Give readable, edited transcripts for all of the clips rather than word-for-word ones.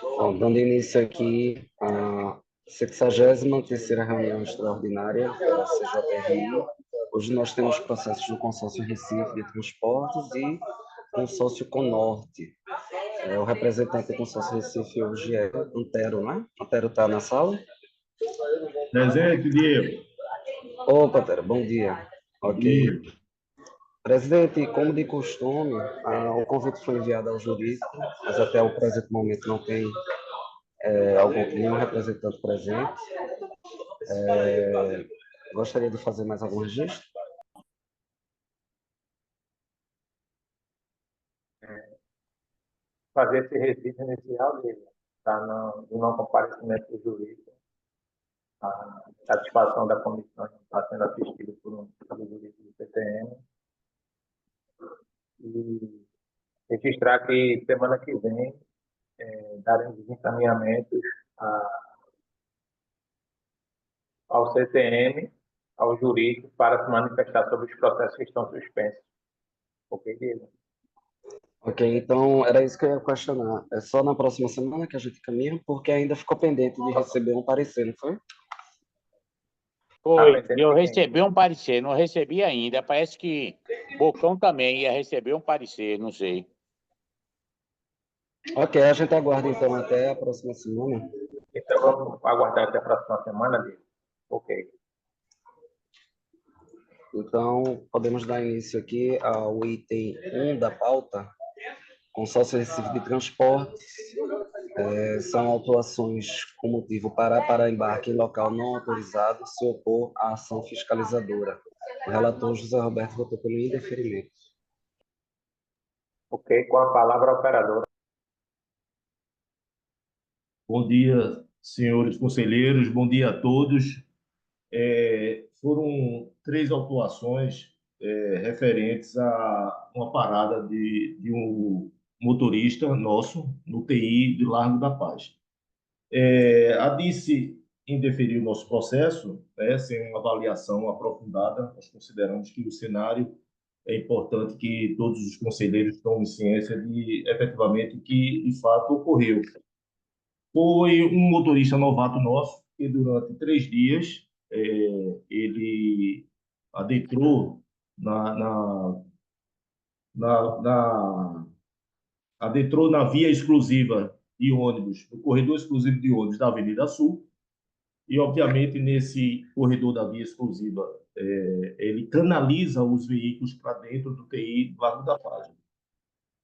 Bom, dando início aqui à 63ª reunião extraordinária da CJRI. Hoje nós temos processos do Consórcio Recife de Transportes e Consórcio Conorte. O representante do Consórcio Recife hoje é Antero, né? Antero está na sala? Presente, Diego. Opa, Antero, bom dia. Bom Ok. dia. Presidente, como de costume, o convite foi enviado ao jurídico, mas até o presente momento não tem nenhum representante presente. Gostaria de fazer mais algum registro? Fazer esse registro inicial do não comparecimento do jurídico, a satisfação da comissão está sendo assistida pelo jurídico do CTM, e registrar que semana que vem daremos encaminhamentos ao CTM, ao jurídico, para se manifestar sobre os processos que estão suspensos. Ok, Diego? Ok, então era isso que eu ia questionar. É só na próxima semana que a gente caminha, porque ainda ficou pendente de receber um parecer, não foi? Foi, eu recebi um parecer, não recebi ainda. Parece que Bocão também ia receber um parecer, não sei. Ok, a gente aguarda então até a próxima semana. Então vamos aguardar até a próxima semana, Diego. Ok. Então, podemos dar início aqui ao item 1 da pauta, Consórcio Recife de Transportes. São autuações com motivo para embarque em local não autorizado se opor à ação fiscalizadora. O relator José Roberto votou pelo indeferimento. Ok, com a palavra a operadora. Bom dia, senhores conselheiros. Bom dia a todos. Foram 3 autuações referentes a uma parada de um motorista nosso no TI de Largo da Paz. A DICE indeferiu o nosso processo, sem uma avaliação aprofundada. Nós consideramos que o cenário é importante que todos os conselheiros tomem ciência de, efetivamente, o que de fato ocorreu. Foi um motorista novato nosso que durante 3 dias ele adentrou na adentrou na via exclusiva de ônibus, no corredor exclusivo de ônibus da Avenida Sul, e obviamente nesse corredor da via exclusiva ele canaliza os veículos para dentro do TI do Largo da Paz.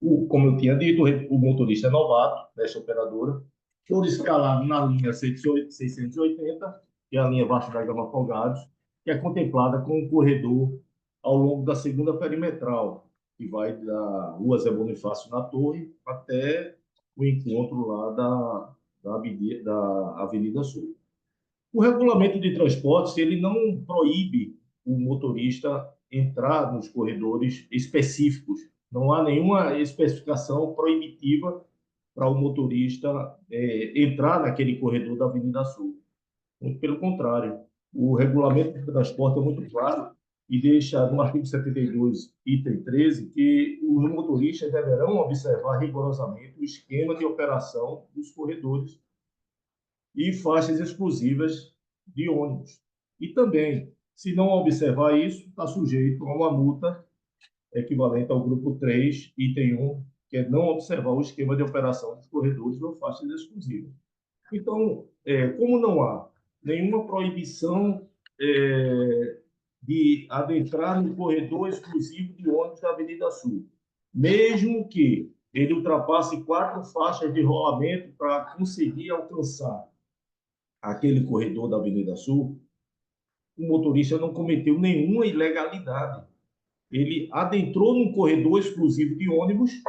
Como eu tinha dito, o motorista é novato dessa operadora, todo escalado na linha 680, que é a linha Baixo da Gama Folgados, que é contemplada com um corredor ao longo da segunda perimetral, que vai da Rua Zé Bonifácio na Torre até o encontro lá da Avenida Sul. O regulamento de transportes ele não proíbe o motorista entrar nos corredores específicos. Não há nenhuma especificação proibitiva para o motorista entrar naquele corredor da Avenida Sul. Muito pelo contrário, o regulamento de transporte é muito claro e deixa no artigo 72, item 13, que os motoristas deverão observar rigorosamente o esquema de operação dos corredores e faixas exclusivas de ônibus. E também, se não observar isso, está sujeito a uma multa equivalente ao grupo 3, item 1, que é não observar o esquema de operação dos corredores ou faixas exclusivas. Então, como não há nenhuma proibição de adentrar no corredor exclusivo de ônibus da Avenida Sul, mesmo que ele ultrapasse 4 faixas de rolamento para conseguir alcançar aquele corredor da Avenida Sul, o motorista não cometeu nenhuma ilegalidade. Ele adentrou num corredor exclusivo de ônibus,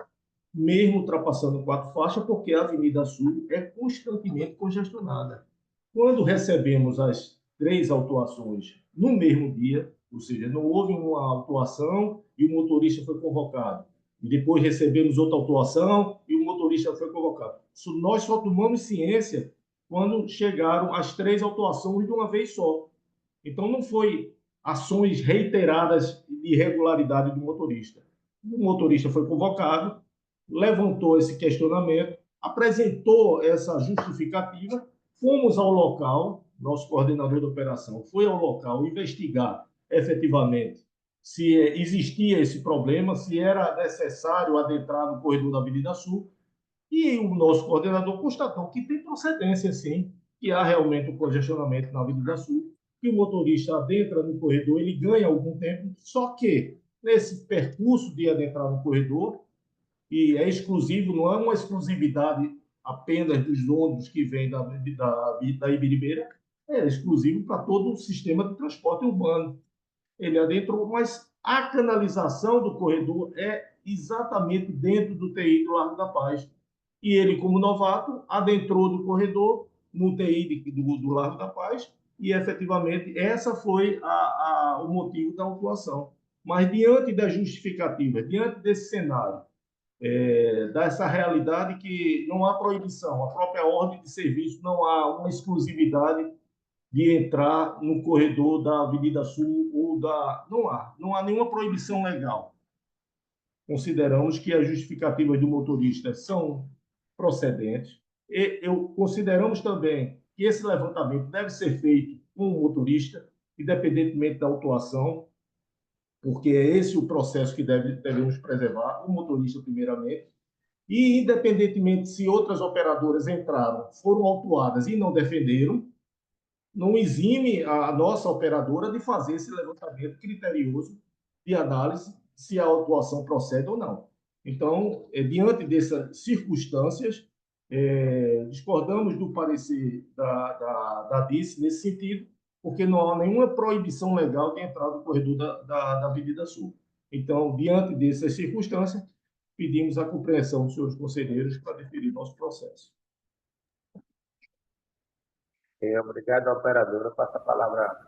mesmo ultrapassando 4 faixas, porque a Avenida Sul é constantemente congestionada. Quando recebemos as 3 autuações no mesmo dia, ou seja, não houve uma autuação e o motorista foi convocado, e depois recebemos outra autuação e o motorista foi convocado. Nós só tomamos ciência quando chegaram as 3 autuações de uma vez só. Então, não foi ações reiteradas de irregularidade do motorista. O motorista foi convocado, levantou esse questionamento, apresentou essa justificativa, fomos ao local, nosso coordenador de operação foi ao local investigar efetivamente se existia esse problema, se era necessário adentrar no corredor da Avenida Sul, e o nosso coordenador constatou que tem procedência, sim, que há realmente um congestionamento na Avenida Sul, que o motorista adentra no corredor, ele ganha algum tempo, só que nesse percurso de adentrar no corredor, e é exclusivo, não é uma exclusividade apenas dos ônibus que vêm da Ibiribeira, é exclusivo para todo o sistema de transporte urbano. Ele adentrou, mas a canalização do corredor é exatamente dentro do TI do Largo da Paz. E ele, como novato, adentrou do corredor no TI do Largo da Paz e, efetivamente, essa foi o motivo da autuação. Mas, diante da justificativa, diante desse cenário, dessa realidade que não há proibição, a própria ordem de serviço não há uma exclusividade de entrar no corredor da Avenida Sul ou da... Não há nenhuma proibição legal. Consideramos que as justificativas do motorista são procedentes. Consideramos também que esse levantamento deve ser feito com o motorista, independentemente da autuação, porque é esse o processo que devemos preservar, o motorista primeiramente, e independentemente se outras operadoras entraram, foram autuadas e não defenderam, não exime a nossa operadora de fazer esse levantamento criterioso de análise se a autuação procede ou não. Então, diante dessas circunstâncias, discordamos do parecer da DIC nesse sentido, porque não há nenhuma proibição legal de entrar no corredor da Avenida Sul. Então, diante dessas circunstâncias, pedimos a compreensão dos senhores conselheiros para deferir nosso processo. Obrigado, operadora. Passa a palavra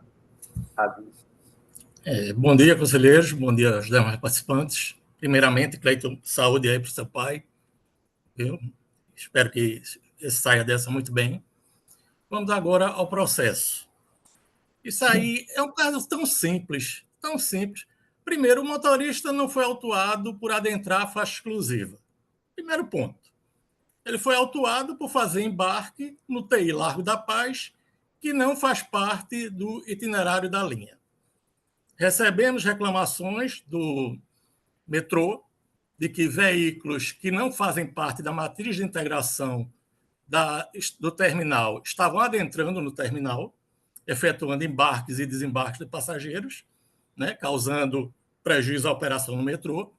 a DIC. Bom dia, conselheiros. Bom dia aos demais participantes. Primeiramente, Cleiton, saúde aí para o seu pai. Eu espero que saia dessa muito bem. Vamos agora ao processo. Isso aí é um caso tão simples, tão simples. Primeiro, o motorista não foi autuado por adentrar a faixa exclusiva. Primeiro ponto. Ele foi autuado por fazer embarque no TI Largo da Paz, que não faz parte do itinerário da linha. Recebemos reclamações do metrô de que veículos que não fazem parte da matriz de integração do terminal estavam adentrando no terminal, efetuando embarques e desembarques de passageiros, né, causando prejuízo à operação no metrô.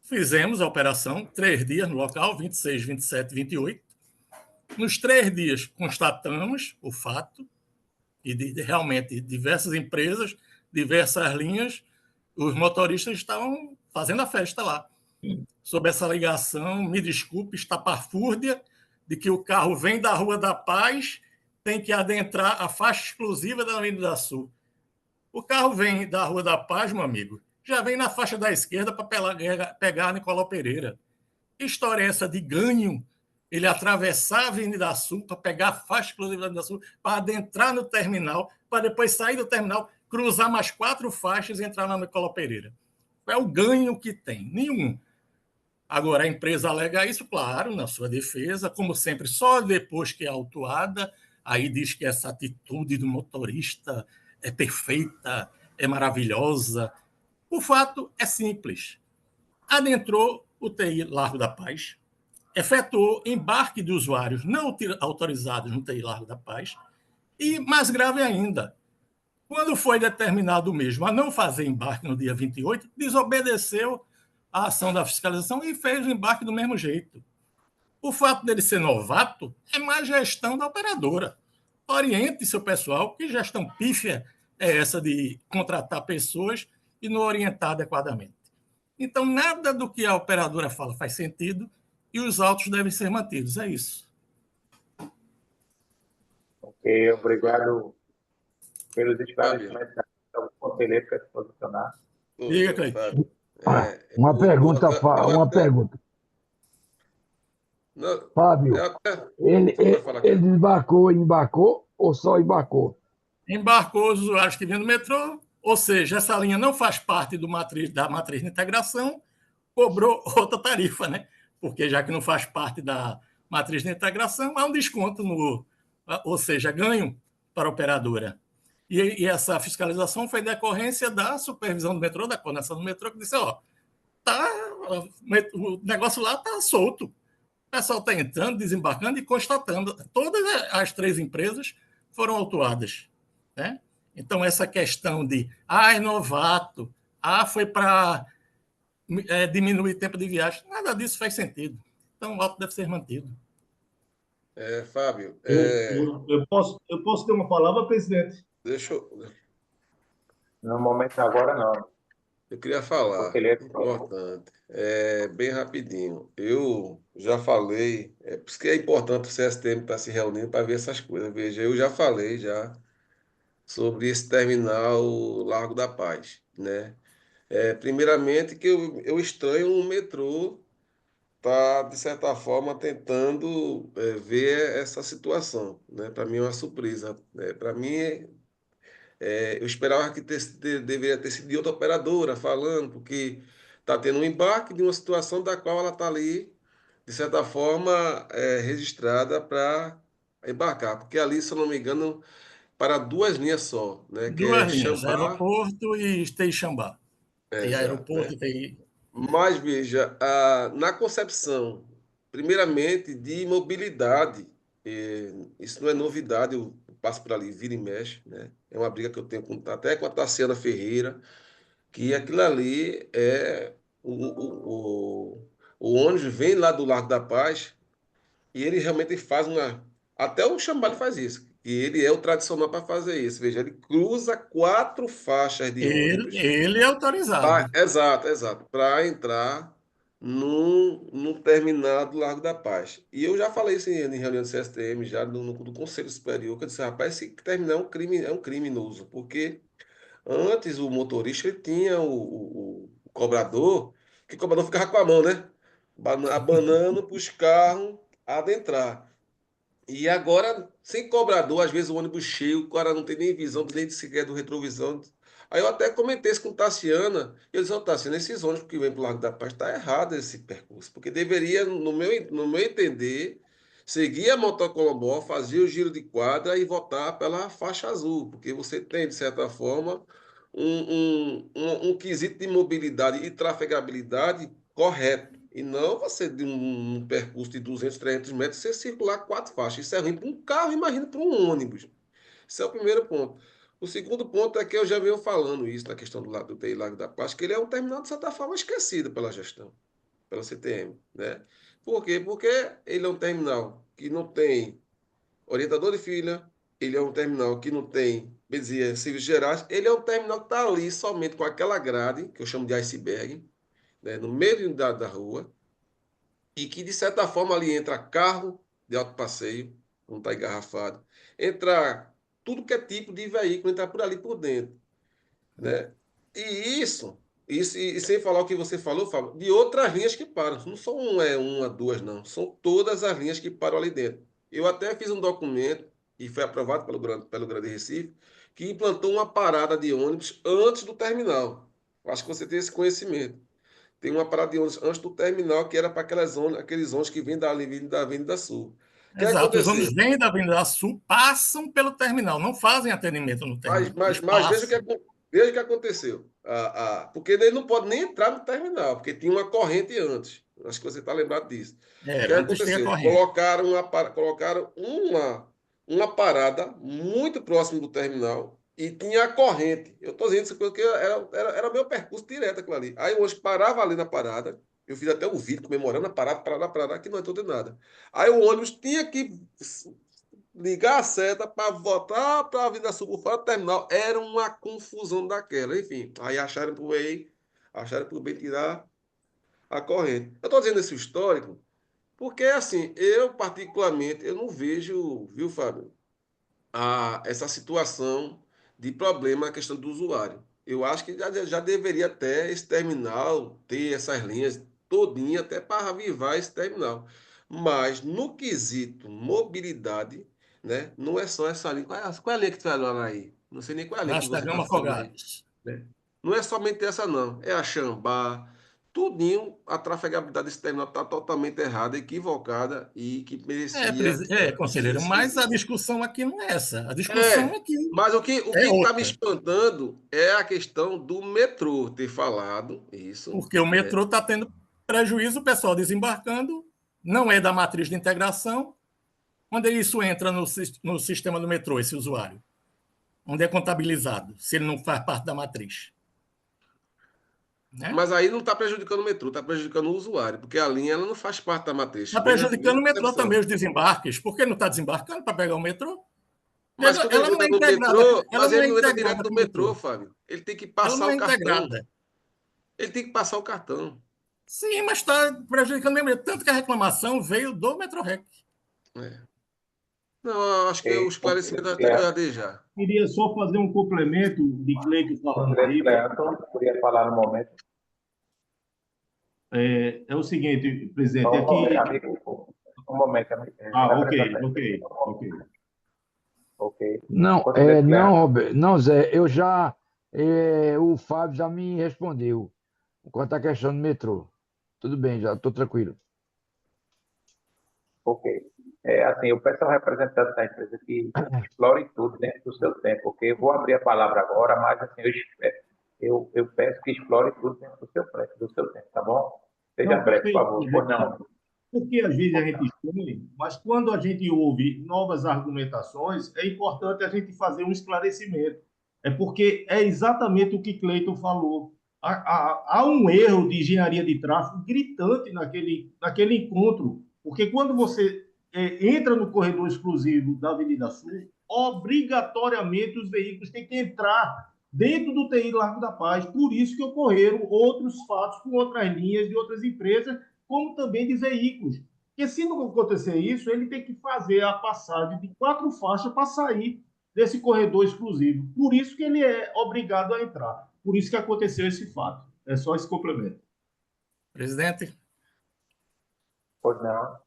Fizemos a operação 3 dias no local, 26, 27 e 28. Nos 3 dias constatamos o fato e realmente diversas empresas, diversas linhas, os motoristas estavam fazendo a festa lá. Sob essa ligação, me desculpe, estapafúrdia de que o carro vem da Rua da Paz, tem que adentrar a faixa exclusiva da Avenida Sul. O carro vem da Rua da Paz, meu amigo, já vem na faixa da esquerda para pegar a Nicolau Pereira. Que história é essa de ganho? Ele atravessar a Avenida Sul para pegar a faixa exclusiva da Avenida Sul, para adentrar no terminal, para depois sair do terminal, cruzar mais 4 faixas e entrar na Nicolau Pereira. Qual é o ganho que tem? Nenhum. Agora, a empresa alega isso, claro, na sua defesa, como sempre, só depois que é autuada, aí diz que essa atitude do motorista é perfeita, é maravilhosa. O fato é simples. Adentrou o TI Largo da Paz, efetuou embarque de usuários não autorizados no TI Largo da Paz e, mais grave ainda, quando foi determinado mesmo a não fazer embarque no dia 28, desobedeceu a ação da fiscalização e fez o embarque do mesmo jeito. O fato dele ser novato é má gestão da operadora. Oriente seu pessoal, que gestão pífia é essa de contratar pessoas e não orientar adequadamente. Então, nada do que a operadora fala faz sentido e os autos devem ser mantidos. É isso. Ok, obrigado pelos esclarecimentos. O conselheiro quer se posicionar. Diga, Cleiton. Uma pergunta. Fábio, ele embarcou ou só embarcou? Embarcou os usuários que vinham no metrô, ou seja, essa linha não faz parte da matriz de integração, cobrou outra tarifa, né? porque já que não faz parte da matriz de integração, há um desconto, ou seja, ganho para a operadora. E essa fiscalização foi decorrência da supervisão do metrô, da coordenação do metrô, que disse, o negócio lá está solto. O pessoal está entrando, desembarcando e constatando. Todas as 3 empresas foram autuadas. Né? Então, essa questão de, é novato, foi para diminuir o tempo de viagem, nada disso faz sentido. Então, o auto deve ser mantido. Fábio... Eu posso ter uma palavra, presidente? Deixa eu... No momento agora, não. Eu queria falar, Porque ele é importante, bem rapidinho. Eu já falei, por isso que é importante o CSTM estar se reunindo para ver essas coisas. Veja, eu já falei sobre esse terminal Largo da Paz, né? Primeiramente que eu estranho o metrô tá, de certa forma, tentando ver essa situação, né? Para mim é uma surpresa, né? Para mim, eu esperava que deveria ter sido de outra operadora falando, porque está tendo um embarque de uma situação da qual ela está ali, de certa forma, registrada para embarcar. Porque ali, se eu não me engano, para 2 linhas só, né? Que 2 é linhas, Xambá. aeroporto e Teixambá. Tem Exato, aeroporto né? e tem... Mas, veja, na concepção, primeiramente, de mobilidade, isso não é novidade, eu passo por ali, vira e mexe, né? É uma briga que eu tenho até com a Tassiana Ferreira, que aquilo ali o ônibus vem lá do Largo da Paz e ele realmente faz uma... Até o Chambali faz isso, e ele é o tradicional para fazer isso. Veja, ele cruza 4 faixas de ônibus. Ele é autorizado. Exato, para entrar no terminal do Largo da Paz. E eu já falei isso em reunião do CSTM, já do Conselho Superior, que eu disse, rapaz, esse terminal é um criminoso, porque antes o motorista ele tinha o cobrador, que o cobrador ficava com a mão, né? Abanando para os carros adentrar. E agora, sem cobrador, às vezes o ônibus cheio, o cara não tem nem visão, nem sequer do retrovisor. Aí eu até comentei isso com Tassiana, e eu disse, Tassiana, esses ônibus que vêm para o Largo da Paz, está errado esse percurso, porque deveria, no meu entender, seguir a Motocolombó, fazer o giro de quadra e voltar pela faixa azul, porque você tem, de certa forma, um quesito de mobilidade e trafegabilidade correto. E não você, de um percurso de 200, 300 metros, você circular 4 faixas. Isso é ruim para um carro, imagina para um ônibus. Esse é o primeiro ponto. O segundo ponto é que eu já venho falando isso na questão do TI Lago da Paz, que ele é um terminal, de certa forma, esquecido pela gestão, pela CTM. Né? Por quê? Porque ele é um terminal que não tem orientador de fila, ele é um terminal que não tem, bem dizer, serviços gerais, ele é um terminal que está ali somente com aquela grade, que eu chamo de iceberg, né, no meio da rua, e que, de certa forma, ali entra carro de alto passeio, não está engarrafado, entra tudo que é tipo de veículo, entra por ali por dentro. Né? E isso e sem falar o que você falou, Fábio, de outras linhas que param. Não são uma, duas, não. São todas as linhas que param ali dentro. Eu até fiz um documento, e foi aprovado pelo Grande Recife, que implantou uma parada de ônibus antes do terminal. Acho que você tem esse conhecimento. Tem uma parada de ônibus antes do terminal, que era para aqueles ônibus que vêm da Avenida Sul. O que Exato, os aconteceu? ônibus vêm da Avenida Sul, passam pelo terminal, não fazem atendimento no terminal. Mas veja o que aconteceu. Porque ele não pode nem entrar no terminal, porque tinha uma corrente antes. Acho que você está lembrado disso. O que aconteceu? Colocaram uma parada muito próximo do terminal e tinha a corrente. Eu estou dizendo isso porque era meu percurso direto aquilo ali. Aí o ônibus parava ali na parada. Eu fiz até um vídeo comemorando a parada, que não entrou de nada. Aí o ônibus tinha que ligar a seta para voltar para a Avenida Sul fora do terminal. Era uma confusão daquela. Enfim, aí acharam por bem tirar a corrente. Eu estou dizendo esse histórico porque, assim, eu particularmente, eu não vejo, viu, Fábio, essa situação de problema na questão do usuário. Eu acho que já deveria até esse terminal ter essas linhas todinha até para avivar esse terminal. Mas no quesito mobilidade, né, não é só essa linha. Qual é a linha que tu vai lá aí? Não sei nem qual é a linha que Vasco da você está Gama falando aí. Afogados. Né? Não é somente essa, não. É a Xambá, tudinho, a trafegabilidade desse terminal está totalmente errada, equivocada e que merecia... conselheiro, mas a discussão aqui não é essa. A discussão aqui mas o que é está me outra. espantando é a questão do metrô ter falado isso. Porque o metrô está tendo prejuízo, o pessoal desembarcando, não é da matriz de integração. Onde isso entra no sistema do metrô, esse usuário? Onde é contabilizado, se ele não faz parte da matriz? Né? Mas aí não está prejudicando o metrô, está prejudicando o usuário, porque a linha ela não faz parte da matriz. Está prejudicando o metrô também, os desembarques. Por que não está desembarcando para pegar o metrô? Mas quando ele entra no metrô, mas ele não entra direto no metrô, Fábio. Ele tem que passar o cartão. Ele tem que passar o cartão. Sim, mas está prejudicando o metrô. Tanto que a reclamação veio do Metrorec. Não, acho que o esclarecimento já dei já. Queria só fazer um complemento de Cleiton falando aí. Queria falar no momento. É o seguinte, presidente, aqui... Um momento. Ok. Não, Zé, o Fábio já me respondeu quanto à questão do metrô. Tudo bem, já estou tranquilo. Ok. Assim, eu peço ao representante da empresa que explore tudo dentro do seu tempo, porque eu vou abrir a palavra agora, mas assim, eu peço que explore tudo dentro do seu tempo, tá bom? Seja breve, por favor. Pois não. Porque às vezes a gente expõe, mas quando a gente ouve novas argumentações, é importante a gente fazer um esclarecimento. É porque é exatamente o que Cleiton falou. Há um erro de engenharia de tráfego gritante naquele encontro, porque quando você entra no corredor exclusivo da Avenida Sul, obrigatoriamente os veículos têm que entrar dentro do TI Largo da Paz. Por isso que ocorreram outros fatos com outras linhas de outras empresas, como também de veículos. Porque se não acontecer isso, ele tem que fazer a passagem de 4 faixas para sair desse corredor exclusivo. Por isso que ele é obrigado a entrar. Por isso que aconteceu esse fato. É só esse complemento. Presidente? Pois não.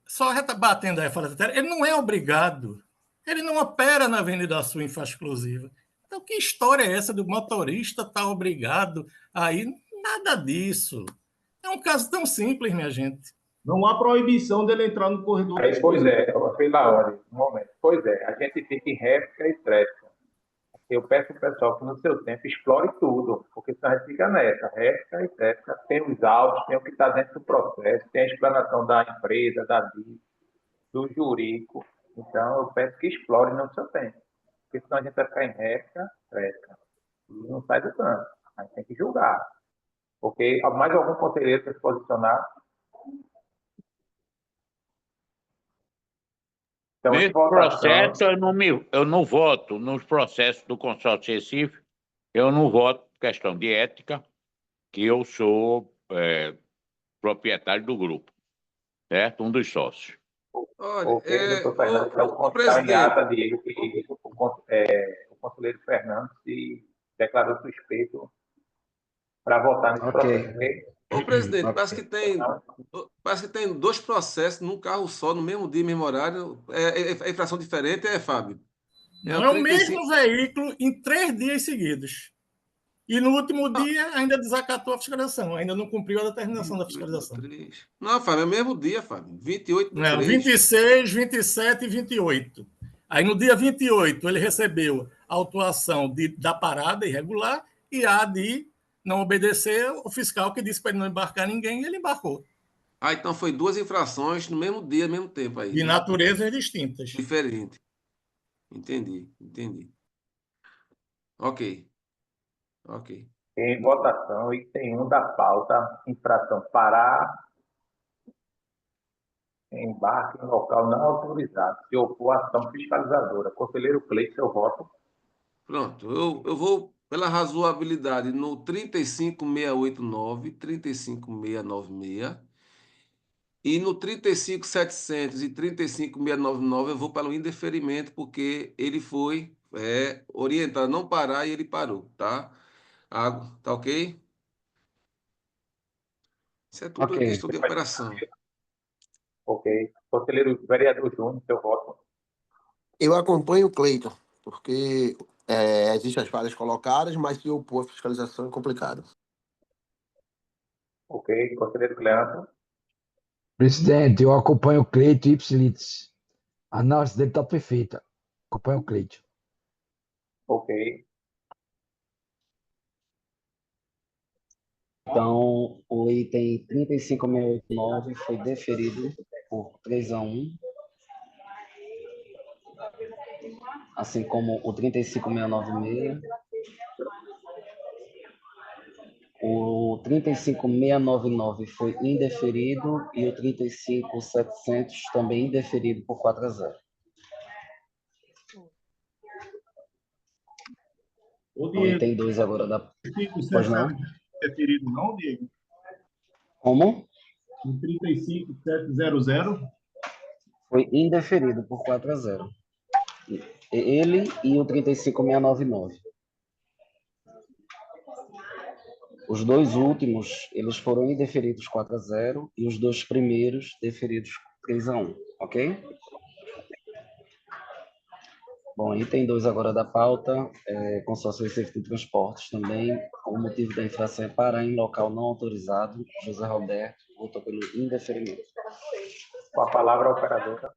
Só batendo aí fora da terra, ele não é obrigado. Ele não opera na Avenida Sul em faixa exclusiva. Então, que história é essa do motorista estar obrigado a ir? Nada disso. É um caso tão simples, minha gente. Não há proibição dele entrar no corredor. Pois é, pela ordem, um momento. Pois é, a gente fica em réplica e tréplica. Eu peço ao pessoal que no seu tempo explore tudo, porque senão a gente fica nessa, réplica e tréplica. Tem os autos, tem o que está dentro do processo, tem a explanação da empresa, da DIS, do jurídico. Então, eu peço que explore no seu tempo, porque senão a gente vai ficar em réplica, tréplica. E não sai do canto. A gente tem que julgar. Porque mais algum conselheiro quer se posicionar? Então, nesse processo, eu não voto nos processos do consórcio Recife, eu não voto por questão de ética, que eu sou proprietário do grupo, certo? Um dos sócios. Olha, o presidente... o conselheiro Fernando se declarou suspeito para votar nesse processo. Ô, presidente, parece que tem 2 processos num carro só, no mesmo dia, mesmo horário. É infração diferente, Fábio? Não é o mesmo veículo em 3 dias seguidos. E no último dia ainda desacatou a fiscalização, ainda não cumpriu a determinação da fiscalização. Não, Fábio, é o mesmo dia, Fábio. 28 do 3. 26, 27 e 28. Aí no dia 28 ele recebeu a autuação da parada irregular e a de não obedecer o fiscal que disse para ele não embarcar ninguém e ele embarcou. Então foi 2 infrações no mesmo dia, no mesmo tempo aí. De naturezas distintas. Diferente. Entendi. Ok. Em votação, item 1 da pauta, infração parar, embarque em local não autorizado, se opor à ação fiscalizadora. Conselheiro Cleiton, seu voto. Pronto, eu vou pela razoabilidade no 35689, 35696 e no 35700 e 35699 eu vou pelo indeferimento, porque ele foi orientado a não parar e ele parou, tá? Tá ok? Isso é tudo questão de operação. Ok. Conselheiro vereador Júnior, seu voto. Eu acompanho o Cleiton, porque existem as falhas colocadas, mas se opor à fiscalização é complicado. Ok, conselheiro Cleandro. Presidente, eu acompanho o Cleito Ipsilitz. A análise dele está perfeita. Acompanho o Cleito. Ok. Então, o item 35689 foi deferido por 3-1, assim como o 35696. O 35699 foi indeferido e o 35700 também indeferido por 4-0. Ô, O Diego, item 2 agora da... Pois não? 35700 referido não, Diego? Como? O 35700? Foi indeferido por 4-0. Ele e o 35699. Os dois últimos, eles foram indeferidos 4-0 e os dois primeiros deferidos 3-1, ok? Bom, item 2 agora da pauta, consórcio receita de transportes também, o motivo da infração é parar em local não autorizado. José Roberto votou pelo indeferimento. Com a palavra, a operadora.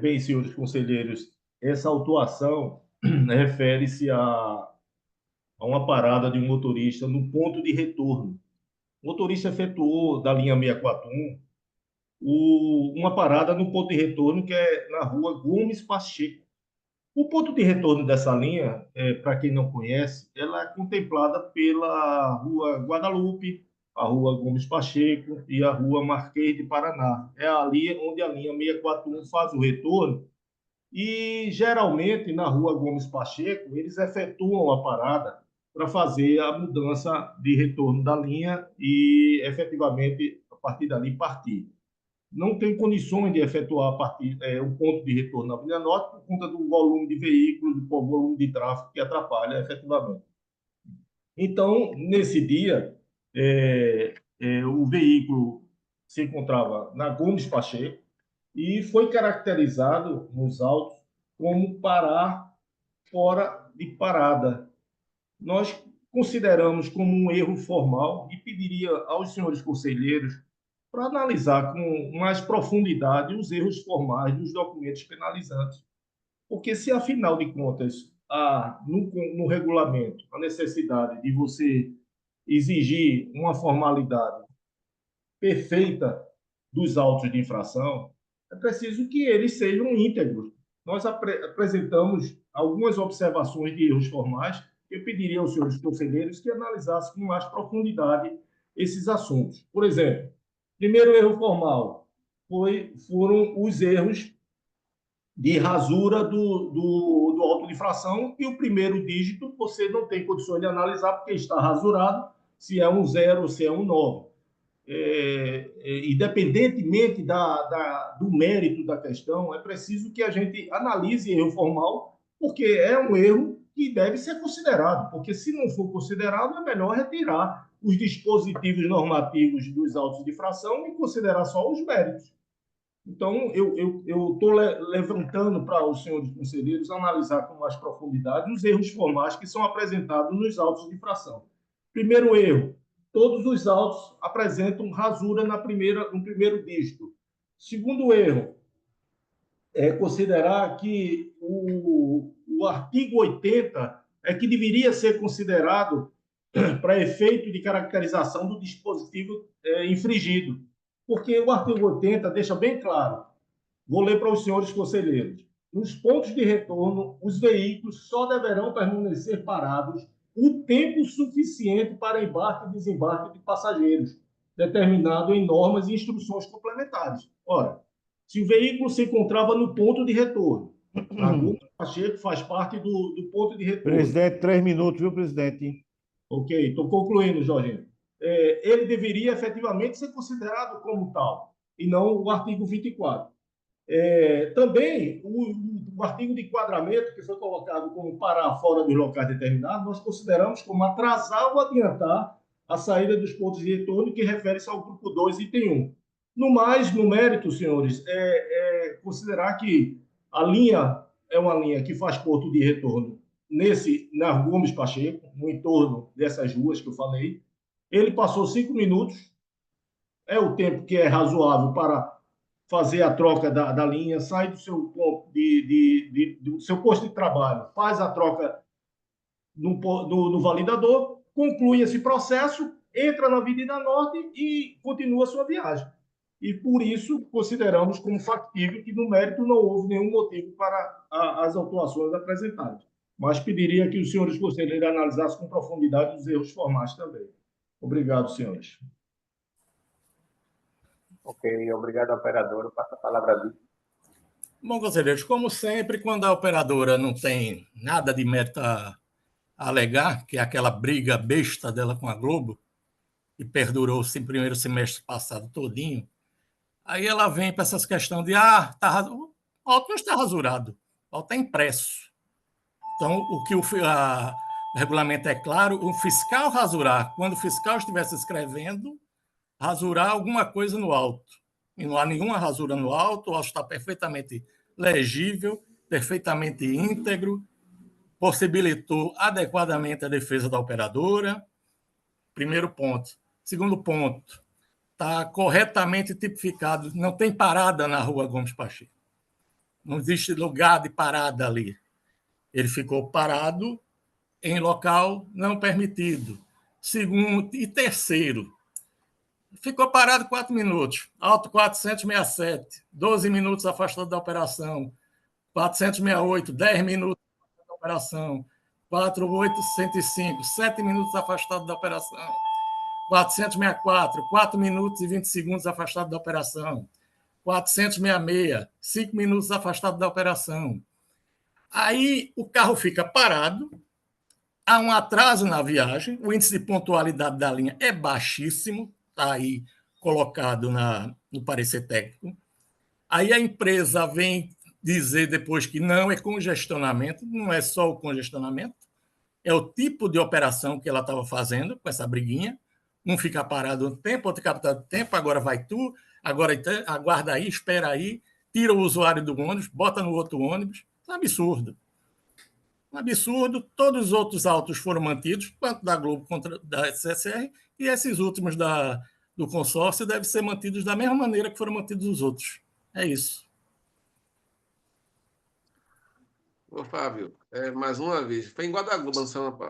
Bem, senhores conselheiros, essa autuação refere-se a uma parada de um motorista no ponto de retorno. O motorista efetuou da linha 641 uma parada no ponto de retorno que é na rua Gomes Pacheco. O ponto de retorno dessa linha, para quem não conhece, ela é contemplada pela rua Guadalupe, a rua Gomes Pacheco e a rua Marquês de Paraná. É ali onde a linha 641 faz o retorno e, geralmente, na rua Gomes Pacheco, eles efetuam a parada para fazer a mudança de retorno da linha e, efetivamente, a partir dali partir. Não tem condições de efetuar um ponto de retorno na Avenida Norte por conta do volume de veículos, do volume de tráfego que atrapalha efetivamente. Então, nesse dia, o veículo se encontrava na Gomes Pacheco e foi caracterizado nos autos como parar fora de parada. Nós consideramos como um erro formal e pediria aos senhores conselheiros para analisar com mais profundidade os erros formais dos documentos penalizantes. Porque se, afinal de contas, há no regulamento a necessidade de você exigir uma formalidade perfeita dos autos de infração, é preciso que eles sejam íntegros. Nós apresentamos algumas observações de erros formais que eu pediria aos senhores conselheiros que analisassem com mais profundidade esses assuntos. Por exemplo, primeiro erro formal foram os erros de rasura do auto de infração e o primeiro dígito você não tem condições de analisar porque está rasurado, se é um 0 ou se é um 9. Independentemente do mérito da questão, é preciso que a gente analise erro formal, porque é um erro que deve ser considerado, porque se não for considerado, é melhor retirar os dispositivos normativos dos autos de infração e considerar só os méritos. Então, eu estou levantando para os senhores conselheiros analisar com mais profundidade os erros formais que são apresentados nos autos de infração. Primeiro erro, todos os autos apresentam rasura no primeiro dígito. Segundo erro, é considerar que o artigo 80 é que deveria ser considerado para efeito de caracterização do dispositivo infringido. Porque o artigo 80 deixa bem claro, vou ler para os senhores conselheiros, nos pontos de retorno, os veículos só deverão permanecer parados o tempo suficiente para embarque e desembarque de passageiros, determinado em normas e instruções complementares. Ora, se o veículo se encontrava no ponto de retorno, a Gomes Pacheco faz parte do ponto de retorno. Presidente, 3 minutos, viu, presidente? Ok, estou concluindo, Jorginho. Ele deveria efetivamente ser considerado como tal, e não o artigo 24. Também, o artigo de enquadramento, que foi colocado como parar fora dos locais determinados, nós consideramos como atrasar ou adiantar a saída dos pontos de retorno, que refere-se ao grupo 2, item 1. No mais, no mérito, senhores, considerar que a linha é uma linha que faz ponto de retorno na Gomes Pacheco, no entorno dessas ruas que eu falei. Ele passou 5 minutos, é o tempo que é razoável para fazer a troca da linha, sai do seu, do seu posto de trabalho, faz a troca no validador, conclui esse processo, entra na Avenida Norte e continua a sua viagem. E, por isso, consideramos como factível que, no mérito, não houve nenhum motivo para as autuações apresentadas. Mas pediria que os senhores conselheiros analisassem com profundidade os erros formais também. Obrigado, senhores. Ok, obrigado, operador. Eu passo a palavra a Vitor. Bom, conselheiros, como sempre, quando a operadora não tem nada de mérito a alegar, que é aquela briga besta dela com a Globo, que perdurou o primeiro semestre passado todinho, aí ela vem para essas questões de o auto não está rasurado, o auto está impresso. Então, o regulamento é claro, o fiscal rasurar, quando o fiscal estivesse escrevendo, rasurar alguma coisa no auto. E não há nenhuma rasura no auto, o auto está perfeitamente legível, perfeitamente íntegro, possibilitou adequadamente a defesa da operadora. Primeiro ponto. Segundo ponto, está corretamente tipificado, não tem parada na rua Gomes Pacheco. Não existe lugar de parada ali. Ele ficou parado em local não permitido. Segundo e terceiro, ficou parado 4 minutos. Auto 467, 12 minutos afastado da operação. 468, 10 minutos da operação. 4805, 7 minutos afastado da operação. 464, 4 minutos e 20 segundos afastado da operação. 466, 5 minutos afastado da operação. Aí o carro fica parado, há um atraso na viagem, o índice de pontualidade da linha é baixíssimo, está aí colocado no parecer técnico. Aí a empresa vem dizer depois que não é congestionamento, não é só o congestionamento, é o tipo de operação que ela estava fazendo com essa briguinha. Um fica parado um tempo, outro captado tempo, agora vai tu, agora aguarda aí, espera aí, tira o usuário do ônibus, bota no outro ônibus. Isso é um absurdo. Um absurdo. Todos os outros autos foram mantidos, tanto da Globo quanto da CSR, e esses últimos do consórcio devem ser mantidos da mesma maneira que foram mantidos os outros. É isso. Ô, Fábio, mais uma vez, foi em Guadalupe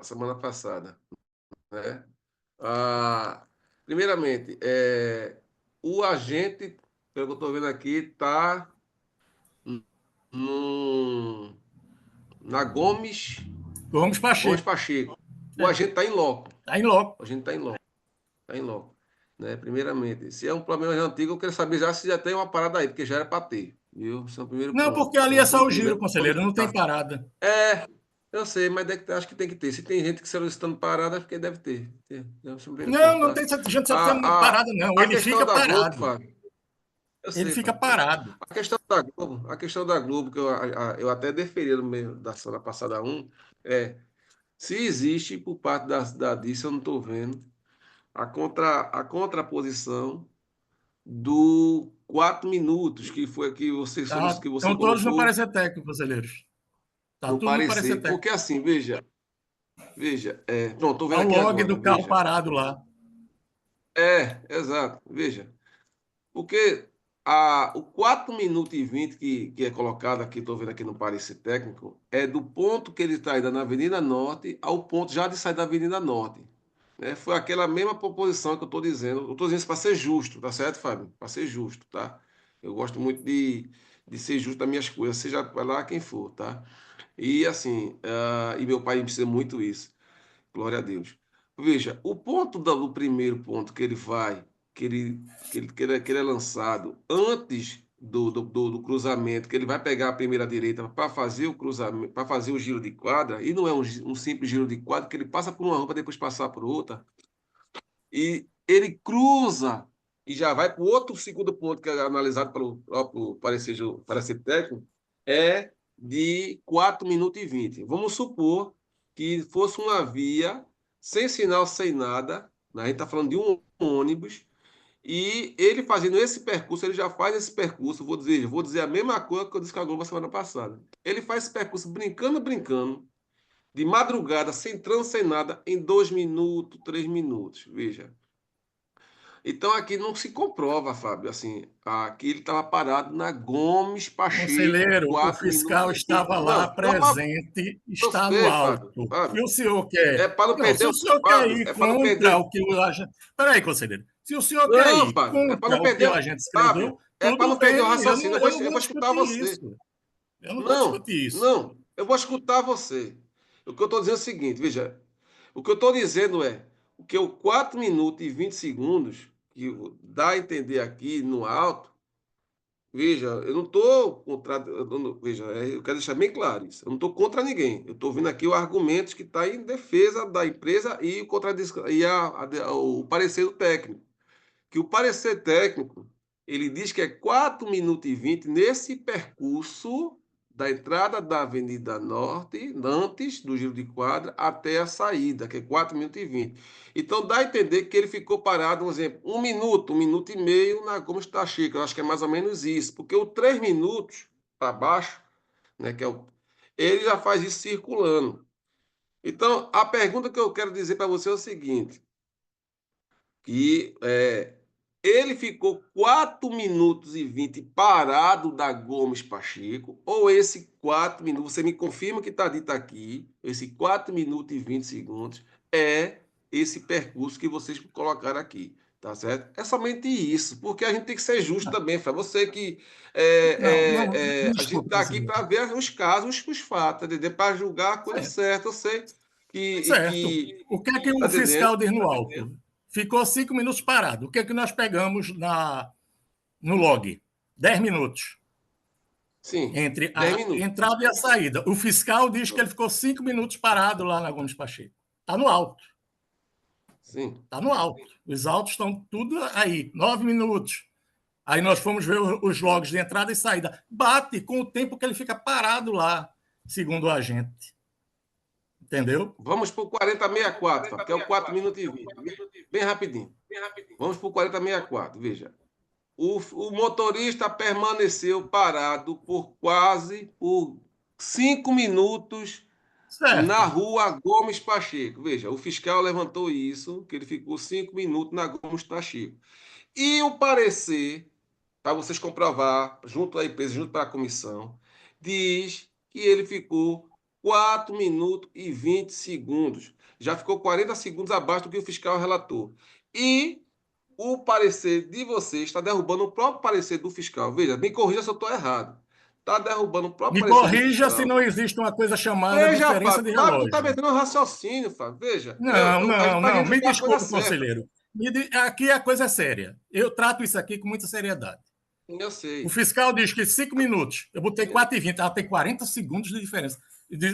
semana passada, né? Primeiramente, o agente, pelo que eu estou vendo aqui, está na Gomes Pacheco. O agente está em loco. Está em loco. O agente está em loco. Está em loco. Né? Primeiramente, se é um problema antigo, eu quero saber se já tem uma parada aí, porque já era para ter. Viu? Esse é o primeiro não, ponto. porque ali é só o giro, conselheiro, não tem parada. Eu sei, mas acho que tem que ter. Se tem gente que solicitando parada, acho que deve ter. Não tem gente solicitando parada, não. Ele fica parado. Globo, ele fica parado. A questão da Globo, que eu até deferi no meio da semana passada se existe por parte da DIS, eu não estou vendo, a contraposição do 4 minutos, que foi que você estão todos no parecer técnico, conselheiros. Está tudo no parecer técnico. Porque assim, veja, pronto, estou vendo aqui agora. O log do carro parado lá. Exato, veja. Porque o 4 minutos e 20 que é colocado aqui, estou vendo aqui no parecer técnico, é do ponto que ele está indo na Avenida Norte ao ponto já de sair da Avenida Norte. Né? Foi aquela mesma proposição que eu estou dizendo. Eu estou dizendo isso para ser justo, tá certo, Fábio? Para ser justo, tá? Eu gosto muito de ser justo nas minhas coisas, seja lá quem for, tá? E assim, e meu pai me precisa muito isso. Glória a Deus. Veja, o ponto do primeiro ponto que ele vai, que ele é lançado antes do cruzamento, que ele vai pegar a primeira direita para fazer o cruzamento, para fazer o giro de quadra, e não é um simples giro de quadra, que ele passa por uma rua para depois passar por outra, e ele cruza e já vai para o outro segundo ponto que é analisado pelo parecer técnico, é de 4 minutos e 20. Vamos supor que fosse uma via sem sinal, sem nada, né? A gente está falando de um ônibus, e ele fazendo esse percurso, ele já faz esse percurso, vou dizer a mesma coisa que eu disse com a Globo semana passada. Ele faz esse percurso brincando, de madrugada, sem trânsito, sem nada, em 2 minutos, 3 minutos. Veja. Então, aqui não se comprova, Fábio. Assim, aqui ele estava parado na Gomes Pacheco, Conselheiro, o 4 fiscal minutos. estava lá presente, está no Fábio, auto. Fábio. Se o senhor quer. É para não perder se o senhor quer Fábio, ir é para não contra perder. o que o agente. Espera aí, conselheiro. Se o senhor Não, quer ir Fábio, é para contra não o que perder. o agente Fábio, escreveu, é para não tudo perder o bem. raciocínio. Eu Eu não vou vou escutar discutir você. isso. Eu não vou discutir isso. Não, eu vou escutar você. O que eu estou dizendo é o seguinte, veja. O que eu estou dizendo é o que o 4 minutos e 20 segundos, que dá a entender aqui no alto, veja, eu não estou contra. Veja, eu quero deixar bem claro isso. Eu não estou contra ninguém. Eu estou vendo aqui o argumento que está em defesa da empresa e, o parecer do técnico. Que o parecer técnico, ele diz que é 4 minutos e 20 nesse percurso da entrada da Avenida Norte, antes do giro de quadra, até a saída, que é 4 minutos e 20. Então, dá a entender que ele ficou parado, por exemplo, 1 minuto e meio na Gomes Pacheco. Eu acho que é mais ou menos isso, porque o 3 minutos para baixo, né, ele já faz isso circulando. Então, a pergunta que eu quero dizer para você é o seguinte, que ele ficou 4 minutos e 20 parado da Gomes Pacheco, ou esse 4 minutos, você me confirma que está dito aqui, esse 4 minutos e 20 segundos é esse percurso que vocês colocaram aqui, tá certo? É somente isso, porque a gente tem que ser justo também, Fábio. Você que a gente Desculpe, está aqui para ver os casos, os fatos, entendeu? Para julgar a coisa certa. Eu sei Certo. O que é que tá o fiscal diz no entendendo? auto? Ficou 5 minutos parado. O que é que nós pegamos no log? 10 minutos. Sim, Entre 10 a minutos. entrada e a saída. O fiscal diz que ele ficou 5 minutos parado lá na Gomes Pacheco. Está no alto. Sim. Está no alto. Os autos estão tudo aí. 9 minutos. Aí nós fomos ver os logs de entrada e saída. Bate com o tempo que ele fica parado lá, segundo o agente. Entendeu? Vamos para o 4064, Fábio, que é o 4 minutos e 20. Bem rapidinho. Vamos para o 4064. Veja. O motorista permaneceu parado por 5 minutos na rua Gomes Pacheco. Veja, o fiscal levantou isso, que ele ficou 5 minutos na Gomes Pacheco. E o parecer, para vocês comprovar, junto à empresa, junto para a comissão, diz que ele ficou 4 minutos e 20 segundos. Já ficou 40 segundos abaixo do que o fiscal relatou. E o parecer de vocês está derrubando o próprio parecer do fiscal. Veja, me corrija se eu estou errado. Está derrubando o próprio Me parecer do corrija fiscal. se não existe uma coisa chamada Veja, diferença Fábio, de Fábio, tu relógio. está metendo um raciocínio, Fábio. Veja. Não. Me desculpe, certa. conselheiro. Aqui a coisa é séria. Eu trato isso aqui com muita seriedade. Eu sei. O fiscal diz que 5 minutos. Eu botei 4 e 20. Ela tem 40 segundos de diferença.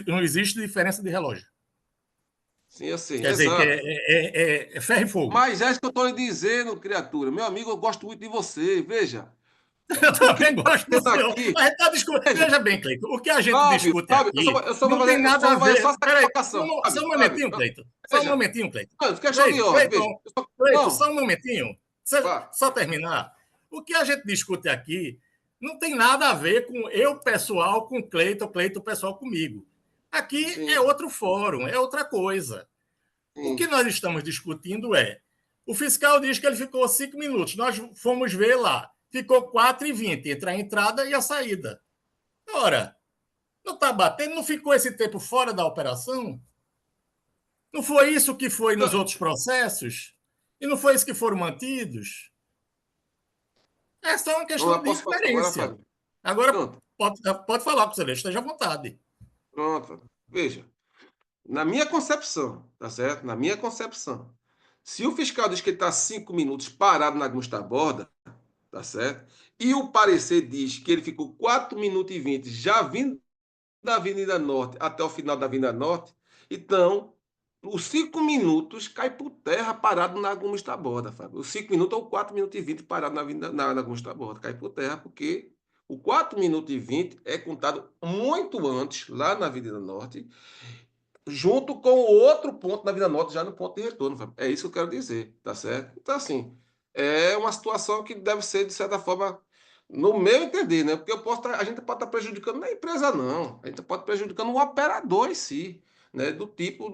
Não existe diferença de relógio. Sim, eu sei. Quer dizer, que é ferro e fogo. Mas é isso que eu estou lhe dizendo, criatura. Meu amigo, eu gosto muito de você. Veja. Eu também gosto do senhor. Veja bem, Cleiton, o que a gente discute aqui não tem nada a ver... Peraí, só um momentinho, Cleiton. Só um momentinho, Cleiton. Cleiton, só um momentinho. Só terminar. O que a gente discute aqui não tem nada a ver com eu, pessoal, com Cleiton pessoal, comigo. Aqui é outro fórum, é outra coisa. O que nós estamos discutindo é... O fiscal diz que ele ficou 5 minutos. Nós fomos ver lá. Ficou 4 e 20 entre a entrada e a saída. Ora, não está batendo? Não ficou esse tempo fora da operação? Não foi isso que foi nos outros processos? E não foi isso que foram mantidos? É só uma questão de inferência. Agora pode falar, conselheiro, esteja à vontade. Pronto. Veja, na minha concepção, tá certo? Na minha concepção, se o fiscal diz que ele está 5 minutos parado na Gomes da Borda, tá certo? E o parecer diz que ele ficou 4 minutos e 20 já vindo da Avenida Norte até o final da Avenida Norte, então os 5 minutos cai por terra parado na Gomes da Borda, Fábio. Os 5 minutos ou 4 minutos e 20 parado na Gomes da Borda, cai por terra, porque o 4 minutos e 20 é contado muito antes, lá na Avenida Norte, junto com o outro ponto na Avenida Norte, já no ponto de retorno, Fábio. É isso que eu quero dizer, tá certo? Então, assim, é uma situação que deve ser, de certa forma, no meu entender, né? Porque a gente pode estar prejudicando a empresa, não. A gente pode estar prejudicando o operador em si. né, do tipo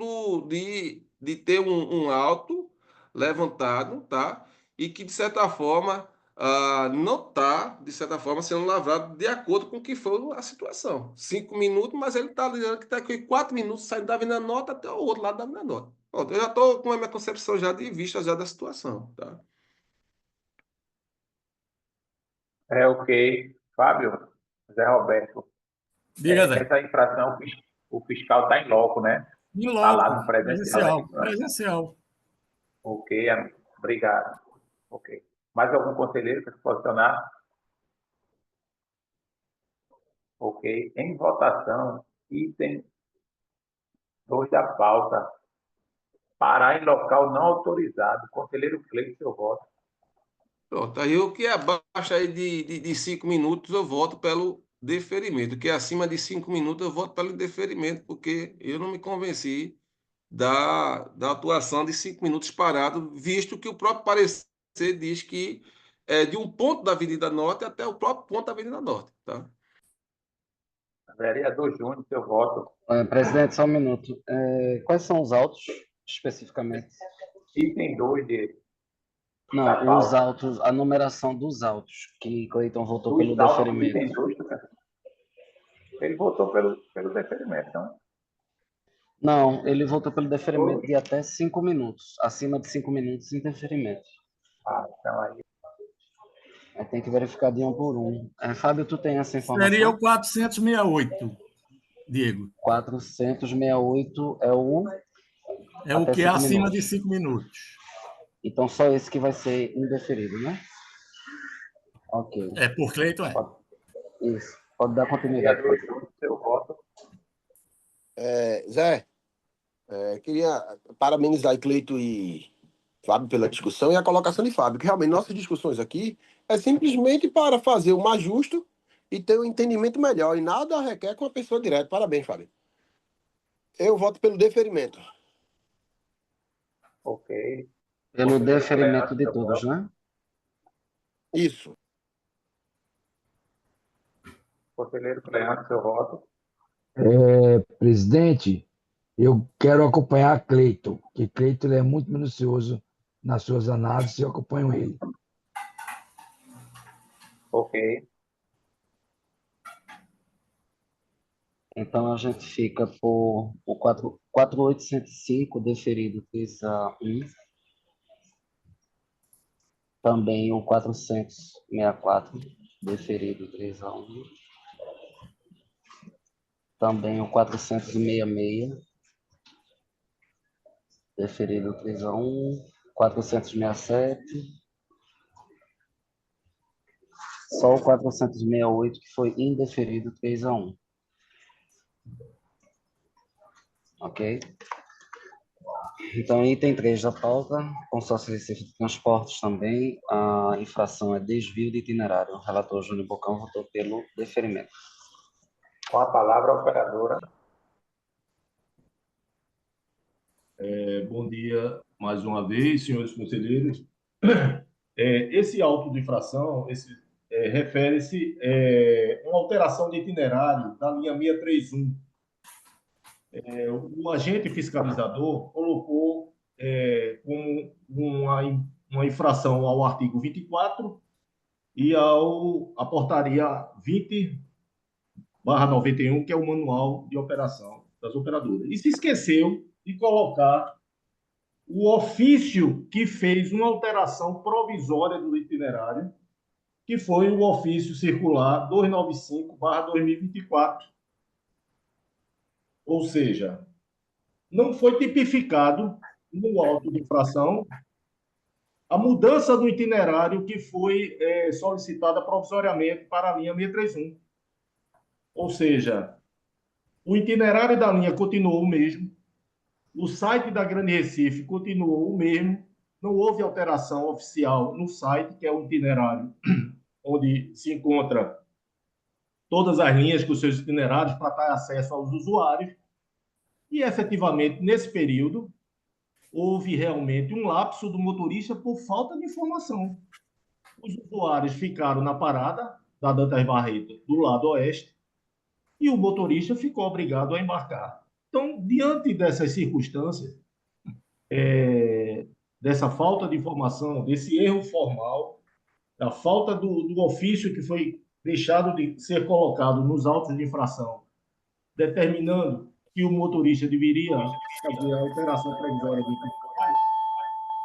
de ter um auto levantado, tá? E que, de certa forma, não está, de certa forma, sendo lavrado de acordo com o que foi a situação. 5 minutos, mas ele está dizendo que está aqui 4 minutos saindo da Avenida Norte até o outro lado da Avenida Norte. Pronto, eu já estou com a minha concepção já de vista já da situação, tá? Ok. Fábio, Zé Roberto, Diga, Zé. essa infração, o fiscal está em loco, né? Em Está lá loco, no presencial. presencial. Ok, amigo. Obrigado. Ok. Mais algum conselheiro para se posicionar? Ok. Em votação, item 2 da pauta. Parar em local não autorizado. Conselheiro Cleiton, seu voto. Pronto, aí o que é abaixo aí de 5 minutos eu voto pelo deferimento. O que é acima de 5 minutos eu voto pelo deferimento, porque eu não me convenci da atuação de 5 minutos parado, visto que o próprio parecer diz que é de um ponto da Avenida Norte até o próprio ponto da Avenida Norte, tá? Vereador Júnior, seu voto. Presidente, só um minuto. Quais são os autos, especificamente? Item 2 de Não, da os pauta. autos, a numeração dos autos, que Cleiton votou pelo Dos autos, deferimento. item 2, ele votou pelo deferimento, então. Não, ele votou pelo deferimento Todos? de até 5 minutos. Acima de 5 minutos, interferimento. Então aí. Aí tem que verificar de um por um. Fábio, tu tem essa Seria informação? o 468, Diego. 468 é o É o até que é 5 acima de minutos. 5 minutos. Então, só esse que vai ser indeferido, né? Ok. Por Cleiton, é. Isso. Pode dar continuidade. Vereador Júnior, seu voto. Zé, queria parabenizar Cleito e Fábio pela discussão e a colocação de Fábio, que realmente nossas discussões aqui é simplesmente para fazer o mais justo e ter um entendimento melhor, e nada requer com a pessoa direta. Parabéns, Fábio. Eu voto pelo deferimento. Ok. Pelo Conselheiro deferimento Cleante, de seu todos, voto. né? Isso. Conselheiro Cleante, seu voto. Presidente, eu quero acompanhar Cleiton, porque Cleiton ele é muito minucioso nas suas análises e eu acompanho ele. Ok. Então, a gente fica por o 4805 deferido 3-1. Também o 464 deferido 3-1. Também o 466 deferido 3-1. 467. Só o 468 que foi indeferido 3-1. Ok? Então, item 3 da pauta, consórcio de Recife de Transportes também, a infração é desvio de itinerário. O relator Júnior Bocão votou pelo deferimento. Com a palavra, a operadora. Bom dia mais uma vez, senhores conselheiros. Esse auto de infração refere-se a uma alteração de itinerário da linha 631. O agente fiscalizador colocou como uma infração ao artigo 24 e à portaria 20/91, que é o manual de operação das operadoras. E se esqueceu de colocar o ofício que fez uma alteração provisória do itinerário, que foi o ofício circular 295/2024. Ou seja, não foi tipificado no auto de infração a mudança do itinerário que foi solicitada provisoriamente para a linha 631. Ou seja, o itinerário da linha continuou o mesmo, o site da Grande Recife continuou o mesmo, não houve alteração oficial no site, que é o itinerário onde se encontra todas as linhas com seus itinerários para dar acesso aos usuários. E, efetivamente, nesse período, houve realmente um lapso do motorista por falta de informação. Os usuários ficaram na parada da Dantas Barreto, do lado oeste, e o motorista ficou obrigado a embarcar Então, diante dessas circunstâncias, dessa falta de informação, desse erro formal, da falta do ofício que foi deixado de ser colocado nos autos de infração, determinando que o motorista deveria fazer a operação previsória de itinerário,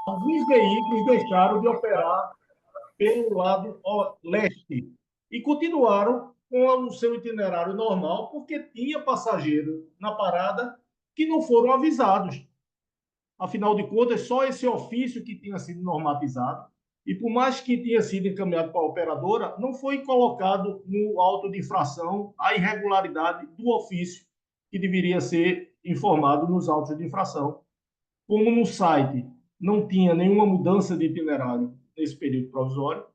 alguns veículos deixaram de operar pelo lado leste e continuaram com o seu itinerário normal, porque tinha passageiros na parada que não foram avisados. Afinal de contas, só esse ofício que tinha sido normatizado, e por mais que tenha sido encaminhado para a operadora, não foi colocado no auto de infração a irregularidade do ofício que deveria ser informado nos autos de infração. Como no site não tinha nenhuma mudança de itinerário nesse período provisório,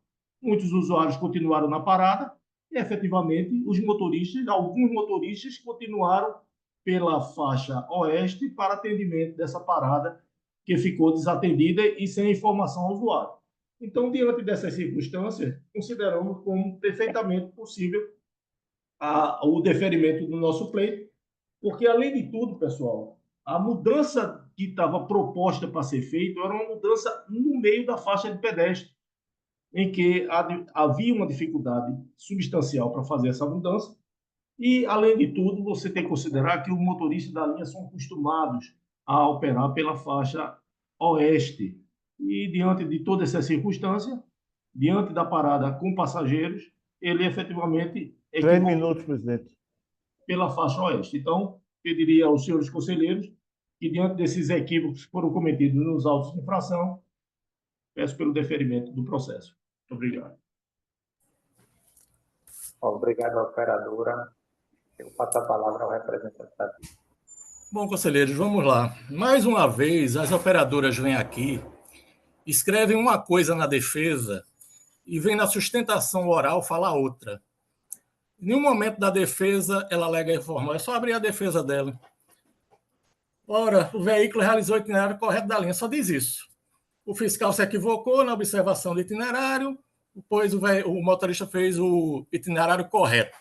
muitos usuários continuaram na parada e, efetivamente, alguns motoristas continuaram pela faixa oeste para atendimento dessa parada que ficou desatendida e sem informação ao usuário. Então, diante dessas circunstâncias, consideramos como perfeitamente possível o deferimento do nosso pleito, porque, além de tudo, pessoal, a mudança que estava proposta para ser feita era uma mudança no meio da faixa de pedestre, em que havia uma dificuldade substancial para fazer essa mudança. E, além de tudo, você tem que considerar que os motoristas da linha são acostumados a operar pela faixa oeste. E, diante de toda essa circunstância, diante da parada com passageiros, ele efetivamente... 3 minutos, presidente. Pela faixa oeste. Então, pediria aos senhores conselheiros que, diante desses equívocos que foram cometidos nos autos de infração, peço pelo deferimento do processo. Muito obrigado. Obrigado, operadora. Eu passo a palavra ao representante da DIN. Bom, conselheiros, vamos lá. Mais uma vez, as operadoras vêm aqui, escrevem uma coisa na defesa e vêm na sustentação oral falar outra. Em nenhum momento da defesa ela alega informal, é só abrir a defesa dela. Ora, o veículo realizou o itinerário correto da linha, só diz isso. O fiscal se equivocou na observação do itinerário, pois o motorista fez o itinerário correto.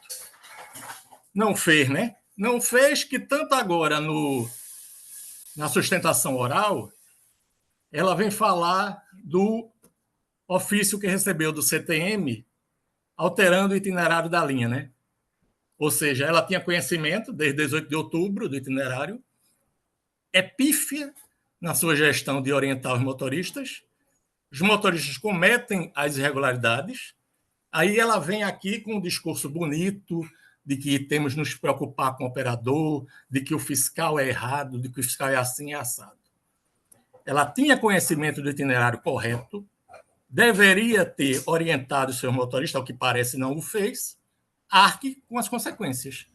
Não fez, né? Não fez, que tanto agora na sustentação oral, ela vem falar do ofício que recebeu do CTM alterando o itinerário da linha, né? Ou seja, ela tinha conhecimento desde 18 de outubro do itinerário, é pífia na sua gestão de orientar os motoristas cometem as irregularidades, aí ela vem aqui com um discurso bonito de que temos que nos preocupar com o operador, de que o fiscal é errado, de que o fiscal é assim e assado. Ela tinha conhecimento do itinerário correto, deveria ter orientado o seu motorista, ao que parece não o fez, arque com as consequências.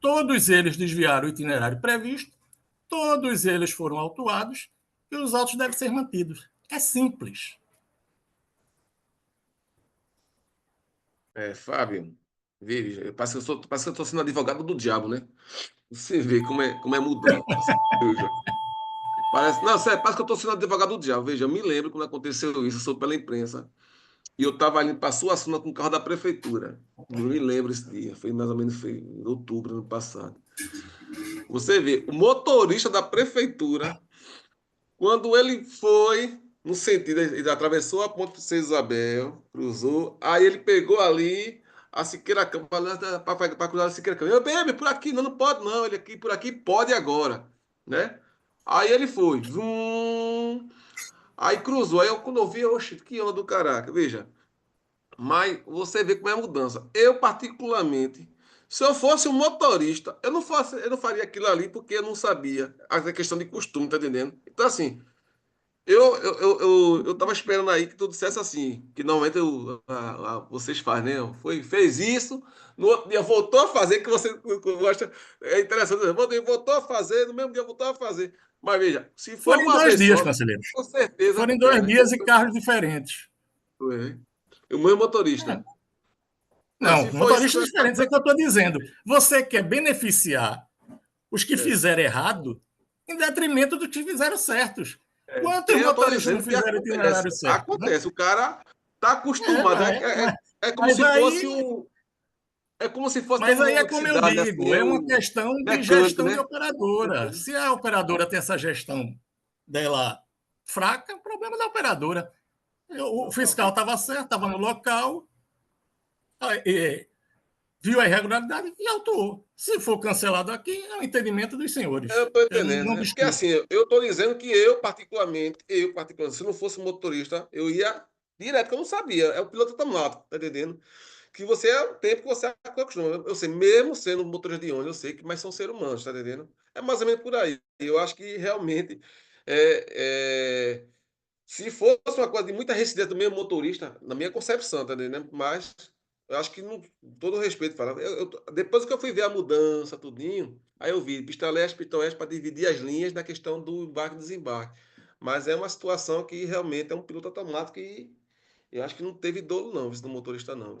Todos eles desviaram o itinerário previsto, todos eles foram autuados e os autos devem ser mantidos. É simples. Fábio, veja, parece que eu estou sendo advogado do diabo, né? Você vê como é mudado. Sério, parece que eu estou sendo advogado do diabo. Veja, eu me lembro quando aconteceu isso, eu soube pela imprensa, e eu estava indo para a Suassuna com o carro da prefeitura. Não me lembro esse dia, foi mais ou menos em outubro do ano passado. Você vê, o motorista da prefeitura, quando ele foi no sentido, ele atravessou a ponte São Isabel, cruzou, aí ele pegou ali a Siqueira Campos, para cruzar a Siqueira Campos. Eu, bem, por aqui não pode não, ele aqui, por aqui pode agora, né? Aí ele foi, aí cruzou, aí quando eu vi, oxe, que onda do caraca, veja. Mas você vê como é a mudança. Eu, particularmente, se eu fosse um motorista, eu não faria aquilo ali porque eu não sabia. A questão de costume, tá entendendo? Então, assim, eu tava esperando aí que tu dissesse assim, que normalmente vocês fazem, né? Fez isso, no outro dia voltou a fazer, que você gosta. É interessante, voltou a fazer, no mesmo dia voltou a fazer. Mas veja, se for Foram uma em 2 vez dias, só, conselheiros. com certeza. Foram em 2 dias e carros diferentes. Foi. O meu motorista. Não, motoristas diferentes, é o que eu estou dizendo. Você quer beneficiar os que fizeram errado em detrimento dos que fizeram certos. Quantos motoristas não fizeram itinerário certo? Acontece, né? O cara está acostumado. É como se fosse um... É como se fosse Mas uma aí é como eu eletricidade, digo, assim, é uma questão de mecânico, gestão né? de operadora. Se a operadora tem essa gestão dela fraca, é um problema da operadora. O fiscal estava certo, estava no local, viu a irregularidade e autuou. Se for cancelado aqui, é o entendimento dos senhores. Eu estou Eu entendendo, não né? Porque discuto. assim, eu estou dizendo que eu, particularmente, se não fosse motorista, eu ia direto, porque eu não sabia. É o piloto automático, tá entendendo? Que você é o tempo que você acostuma. Eu sei, mesmo sendo motorista de ônibus, eu sei que, mas são seres humanos, tá entendendo? É mais ou menos por aí. Eu acho que realmente se fosse uma coisa de muita residência do mesmo motorista, na minha concepção, tá entendendo? Mas eu acho que, todo respeito, fala. Depois que eu fui ver a mudança, tudinho, aí eu vi pista leste, pista oeste, para dividir as linhas na questão do embarque e desembarque. Mas é uma situação que realmente é um piloto automático e eu acho que não teve dolo, não, do motorista, não.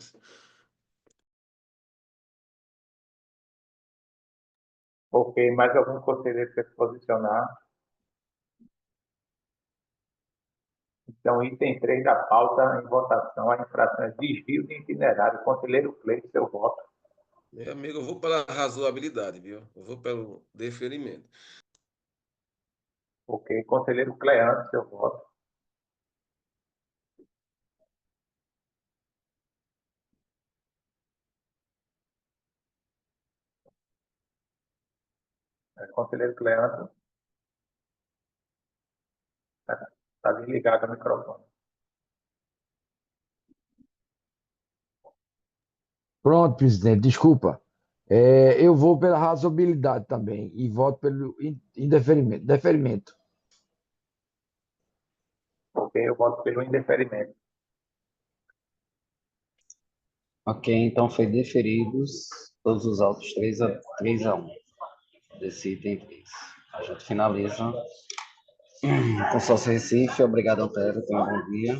Ok, mais algum conselheiro quer se posicionar? Então, item 3 da pauta, em votação, a infração é desvio de itinerário. Conselheiro Cleiton, seu voto. Meu amigo, eu vou pela razoabilidade, viu? Eu vou pelo deferimento. Ok, conselheiro Cleante, seu voto. Conselheiro Cleante. Está desligado o microfone. Pronto, presidente, desculpa. Eu vou pela razoabilidade também e voto pelo indeferimento. Deferimento. Ok, eu voto pelo indeferimento. Ok, então foi deferidos todos os autos 3-1 desse item 3. A gente finaliza. Consórcio Recife, obrigado, Antero, tenha um bom dia.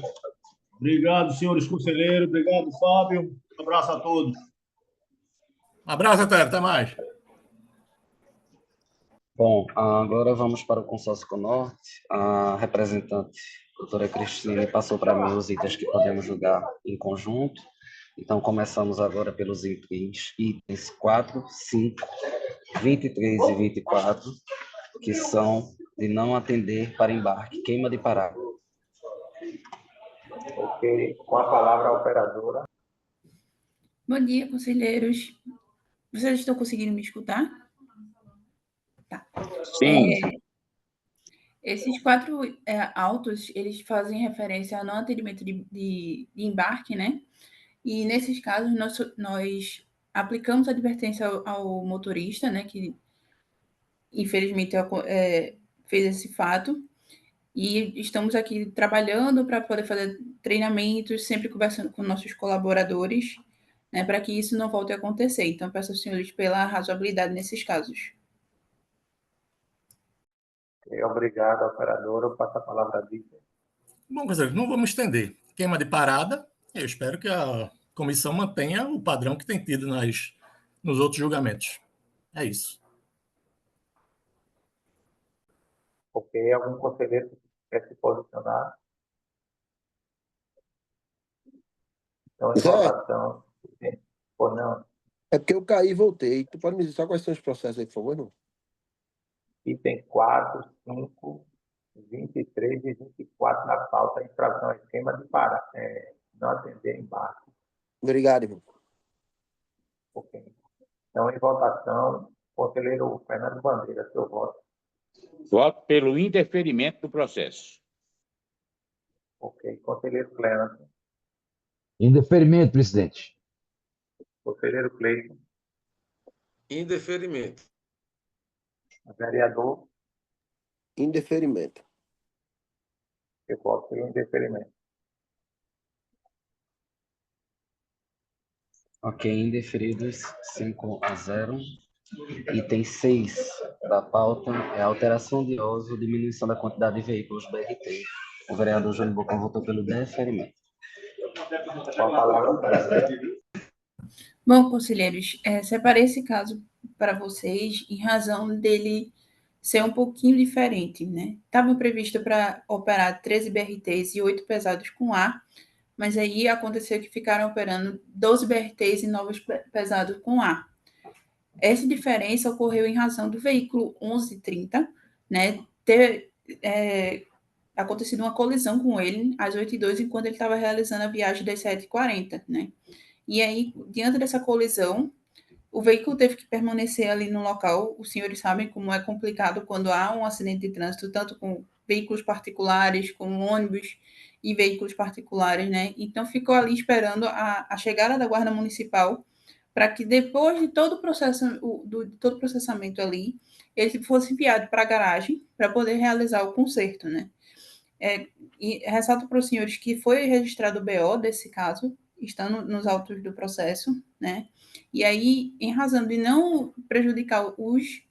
Obrigado, senhores conselheiros. Obrigado, Fábio. Um abraço a todos. Um abraço, Antero, até mais. Bom, agora vamos para o consórcio Conorte. A representante, doutora Cristine, passou para mim os itens que podemos julgar em conjunto. Então, começamos agora pelos itens 4, 5, 23 e 24, que são de não atender para embarque, queima de parada. Ok, com a palavra a operadora. Bom dia, conselheiros. Vocês estão conseguindo me escutar? Tá. Sim. Esses 4 autos, eles fazem referência ao não atendimento de embarque, né? E, nesses casos, nós aplicamos a advertência ao motorista, né? Que, infelizmente, fez esse fato. E estamos aqui trabalhando para poder fazer treinamentos, sempre conversando com nossos colaboradores, né, para que isso não volte a acontecer. Então, peço aos senhores pela razoabilidade nesses casos. Obrigado, operadora. Eu passo a palavra a Dita. Bom, conselheiro, não vamos estender. Queima de parada, eu espero que a comissão mantenha o padrão que tem tido nos outros julgamentos. É isso. Ok, algum conselheiro que quer se posicionar? Então, em Zé, votação. Ou não? é porque eu caí e voltei. Tu pode me dizer só quais são os processos aí, por favor, não? Item 4, 5, 23 e 24 na pauta, infração esquema de não atender embarque. Obrigado, irmão. Ok. Então, em votação, conselheiro Fernando Bandeira, seu voto. Voto pelo indeferimento do processo. Ok. Conselheiro Cleante. Indeferimento, presidente. Conselheiro Cleiton. Indeferimento. Vereador. Indeferimento. Eu voto pelo indeferimento. Ok, indeferidos 5-0. Item 6 da pauta é alteração de uso, diminuição da quantidade de veículos BRT. O vereador Júnior Bocão votou pelo deferimento. Com a palavra, operadora. Bom, conselheiros, separei esse caso para vocês em razão dele ser um pouquinho diferente, né? Estava previsto para operar 13 BRTs e 8 pesados com ar, mas aí aconteceu que ficaram operando 12 BRTs e novos pesados com A. Essa diferença ocorreu em razão do veículo 1130, né, ter acontecido uma colisão com ele às 8h02, enquanto ele estava realizando a viagem das 7h40, né? E aí, diante dessa colisão, o veículo teve que permanecer ali no local. Os senhores sabem como é complicado quando há um acidente de trânsito, tanto com veículos particulares, como ônibus e veículos particulares, né? Então, ficou ali esperando a chegada da Guarda Municipal para que, depois de todo o processamento ali, ele fosse enviado para a garagem para poder realizar o conserto, né? E ressalto para os senhores que foi registrado o BO desse caso, estando nos autos do processo, né? E aí, em razão de não prejudicar os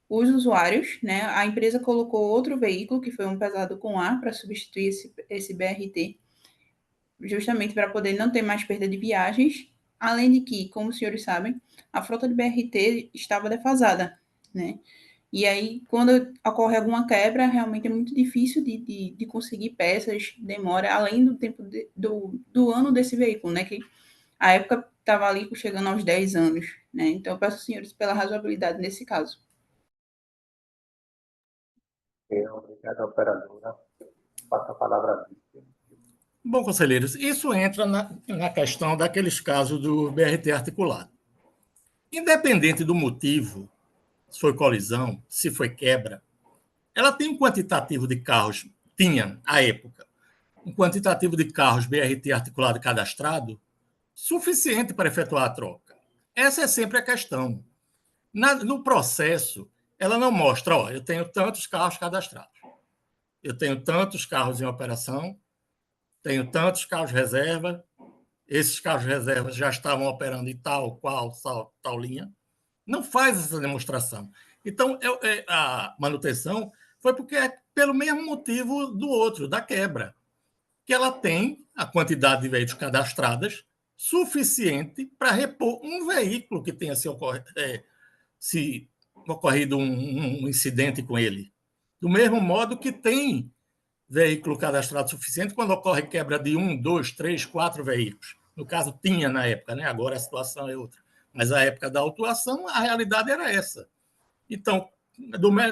usuários, né, a empresa colocou outro veículo, que foi um pesado com A, para substituir esse BRT, justamente para poder não ter mais perda de viagens, além de que, como os senhores sabem, a frota de BRT estava defasada, né? E aí, quando ocorre alguma quebra, realmente é muito difícil de conseguir peças, demora, além do tempo do ano desse veículo, né? Que a época estava ali chegando aos 10 anos, né? Então, eu peço aos senhores pela razoabilidade nesse caso. Obrigado, operadora. Passa a palavra a Vítor. Bom, conselheiros, isso entra na questão daqueles casos do BRT articulado. Independente do motivo, se foi colisão, se foi quebra, ela tem um quantitativo de carros, tinha, à época, um quantitativo de carros BRT articulado cadastrado suficiente para efetuar a troca. Essa é sempre a questão. No processo, ela não mostra, ó, eu tenho tantos carros cadastrados, eu tenho tantos carros em operação, tenho tantos carros reserva, esses carros reservas já estavam operando em tal linha. Não faz essa demonstração. Então, a manutenção foi porque é pelo mesmo motivo do outro, da quebra, que ela tem a quantidade de veículos cadastradas suficiente para repor um veículo que tenha se ocorrido um incidente com ele. Do mesmo modo que tem veículo cadastrado suficiente quando ocorre quebra de 1, 2, 3, 4 veículos. No caso, tinha na época, né? Agora a situação é outra. Mas a época da autuação, a realidade era essa. Então,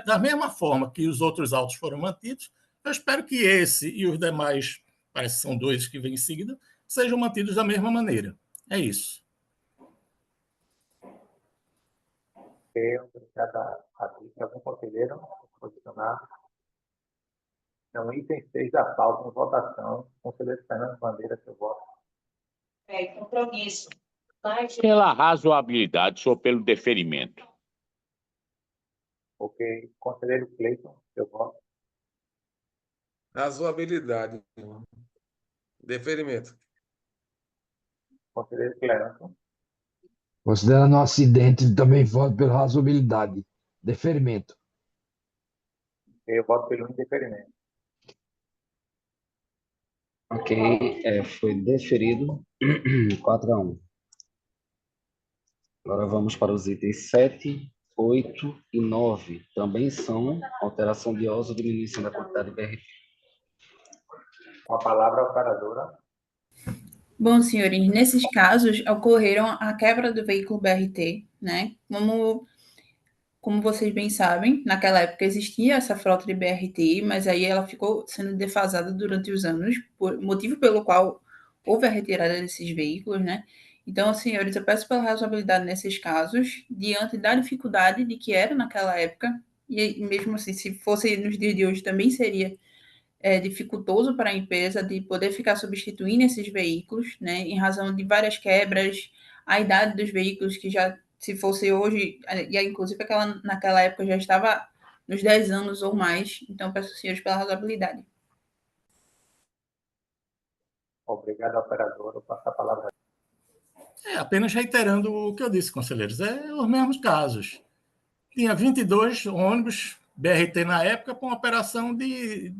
da mesma forma que os outros autos foram mantidos, eu espero que esse e os demais, parece que são 2 que vêm em seguida, sejam mantidos da mesma maneira. É isso. Obrigado a Vítor. Algum conselheiro posicionado? Então, item 6 da pauta, em votação. Conselheiro Fernando Bandeira, seu voto. Compromisso. Pela razoabilidade, sou pelo deferimento. Ok. Conselheiro Cleiton, seu voto. Razoabilidade. Deferimento. Conselheiro Cleanton. Considerando um acidente, também voto pela razoabilidade. Deferimento. Eu voto pelo indeferimento. Ok, foi deferido 4-1. Agora vamos para os itens 7, 8 e 9. Também são alteração de uso ou diminuição da quantidade de BRT. Com a palavra, a operadora. Bom, senhores, nesses casos ocorreram a quebra do veículo BRT, né? Como vocês bem sabem, naquela época existia essa frota de BRT, mas aí ela ficou sendo defasada durante os anos, motivo pelo qual houve a retirada desses veículos, né? Então, senhores, eu peço pela razoabilidade nesses casos, diante da dificuldade de que era naquela época, e mesmo assim, se fosse nos dias de hoje, também seria dificultoso para a empresa de poder ficar substituindo esses veículos, né, em razão de várias quebras, a idade dos veículos que já, se fosse hoje, e inclusive naquela época já estava nos 10 anos ou mais, então peço aos senhores pela razoabilidade. Obrigado, operadora. Eu passo a palavra. Apenas reiterando o que eu disse, conselheiros, os mesmos casos. Tinha 22 ônibus BRT na época com operação de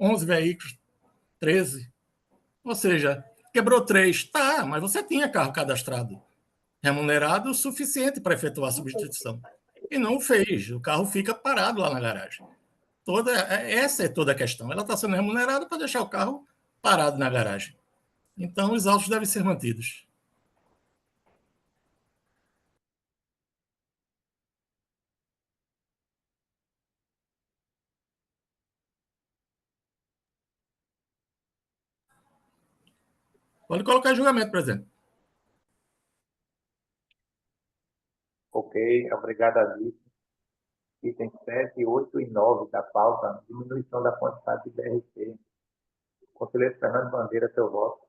11 veículos, 13. Ou seja, quebrou 3. Tá, mas você tinha carro cadastrado, remunerado o suficiente para efetuar a substituição. E não o fez. O carro fica parado lá na garagem. Essa é toda a questão. Ela está sendo remunerada para deixar o carro parado na garagem. Então, os autos devem ser mantidos. Pode colocar em julgamento, presidente. Ok, obrigado, Alice. Itens 7, 8 e 9 da pauta, diminuição da quantidade de BRT. Conselheiro Fernando Bandeira, seu voto.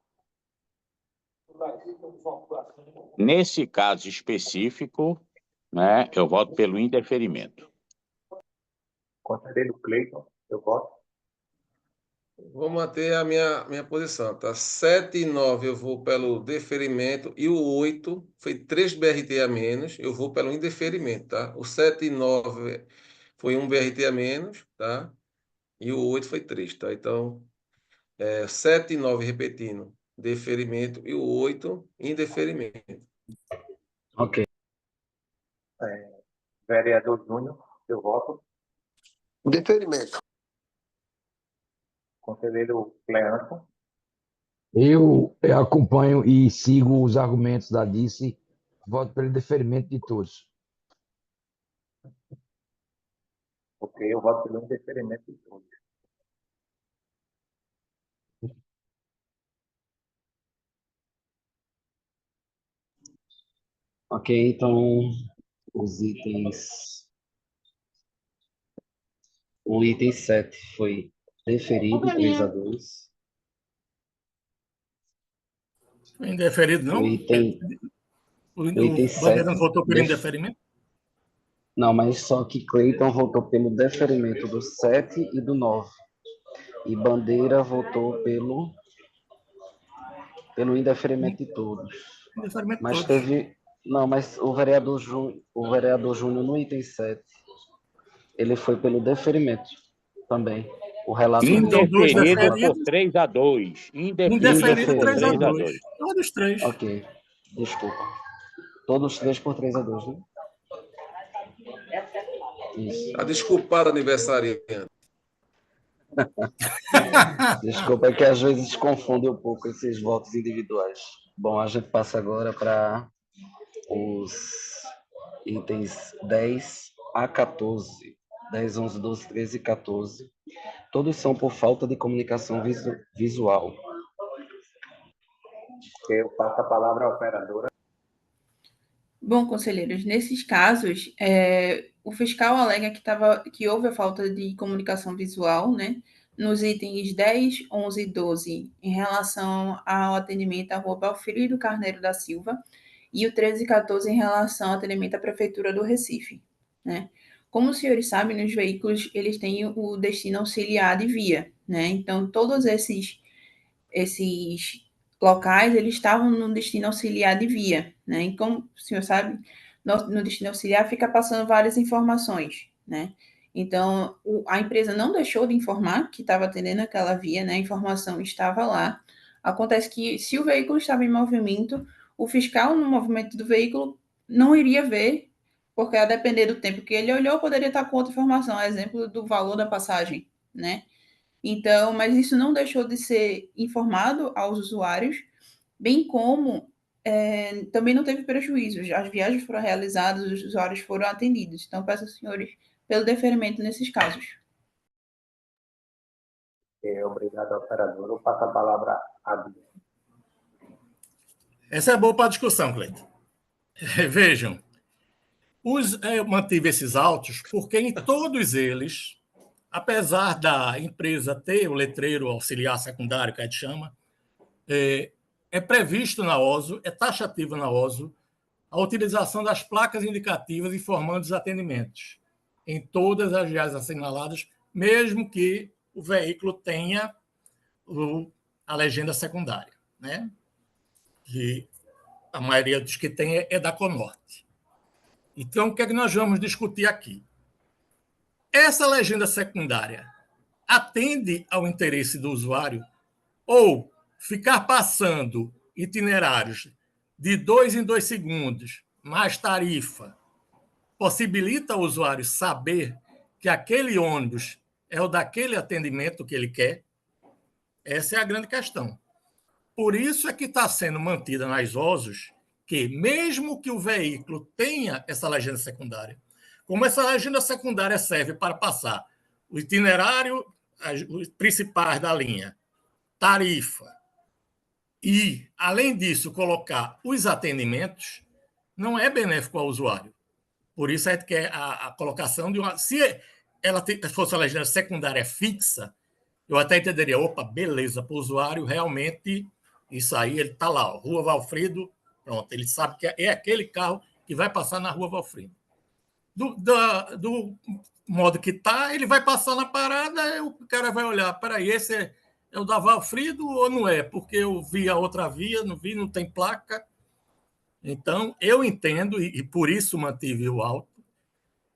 Nesse caso específico, né, eu voto pelo indeferimento. Conselheiro Cleiton, seu voto. Vou manter a minha posição, tá? 7 e 9 eu vou pelo deferimento e o 8 foi 3 BRT a menos, eu vou pelo indeferimento, tá? O 7 e 9 foi 1 BRT a menos, tá? E o 8 foi 3, tá? Então, 7 e 9 repetindo, deferimento e o 8 indeferimento. Ok. Vereador Júnior, seu voto. Deferimento. Conselheiro Cleanton. Eu acompanho e sigo os argumentos da Alice, voto pelo deferimento de todos. Ok, eu voto pelo indeferimento de todos. Ok, então os itens. O item 7 foi deferido, 3-2. Indeferido, não? O item O item Bandeira não 7. votou pelo indeferimento? Não, mas só que Cleiton votou pelo deferimento do 7 e do 9. E Bandeira votou pelo indeferimento de todos. Indeferimento Mas todos. teve. Não, mas o vereador Júnior no item 7, ele foi pelo deferimento também. O relato Indeferido por 3-2. Indeferido por 3-2. Todos três. Ok, desculpa. Todos 3 por 3-2, né? Isso. Tá desculpado, aniversariante. Desculpa, é que às vezes confunde um pouco esses votos individuais. Bom, a gente passa agora para os itens 10 a 14. 10, 11, 12, 13 e 14. Todos são por falta de comunicação visual. Eu passo a palavra à operadora. Bom, conselheiros, nesses casos, o fiscal alega que houve a falta de comunicação visual, né, nos itens 10, 11 e 12, em relação ao atendimento à rua Belfrido Carneiro da Silva, e o 13 e 14 em relação ao atendimento à Prefeitura do Recife, né. Como os senhores sabem, nos veículos, eles têm o destino auxiliar de via, né, então todos esses locais, eles estavam no destino auxiliar de via, né? E como o senhor sabe, no destino auxiliar fica passando várias informações, né? Então, a empresa não deixou de informar que estava atendendo aquela via, né? A informação estava lá. Acontece que, se o veículo estava em movimento, o fiscal no movimento do veículo não iria ver, porque a depender do tempo que ele olhou, poderia estar com outra informação, exemplo do valor da passagem, né? Então, mas isso não deixou de ser informado aos usuários, bem como também não teve prejuízos. As viagens foram realizadas, os usuários foram atendidos. Então, peço aos senhores pelo deferimento nesses casos. Obrigado, operador. Eu passo a palavra a Bia. Essa é boa para a discussão, Cleiton. Vejam, eu mantive esses autos porque em todos eles, apesar da empresa ter o letreiro auxiliar secundário, que a gente chama, é previsto na OSO, é taxativo na OSO, a utilização das placas indicativas informando os atendimentos em todas as vias assinaladas, mesmo que o veículo tenha a legenda secundária, né? Que a maioria dos que tem é da Conorte. Então, o que é que nós vamos discutir aqui? Essa legenda secundária atende ao interesse do usuário ou ficar passando itinerários de 2 em 2 segundos, mais tarifa, possibilita ao usuário saber que aquele ônibus é o daquele atendimento que ele quer? Essa é a grande questão. Por isso é que está sendo mantida nas OSUs que, mesmo que o veículo tenha essa legenda secundária, como essa legenda secundária serve para passar o itinerário, os principais da linha, tarifa, e, além disso, colocar os atendimentos, não é benéfico ao usuário. Por isso é que a colocação de uma... Se ela fosse a legenda secundária fixa, eu até entenderia, opa, beleza, para o usuário, realmente, isso aí, ele está lá, ó, Rua Valfrido, pronto, ele sabe que é aquele carro que vai passar na Rua Valfrido. Do modo que está, ele vai passar na parada, o cara vai olhar, peraí, esse é o da Valfrido ou não é? Porque eu vi a outra via, não vi, não tem placa. Então, eu entendo, e por isso mantive o auto,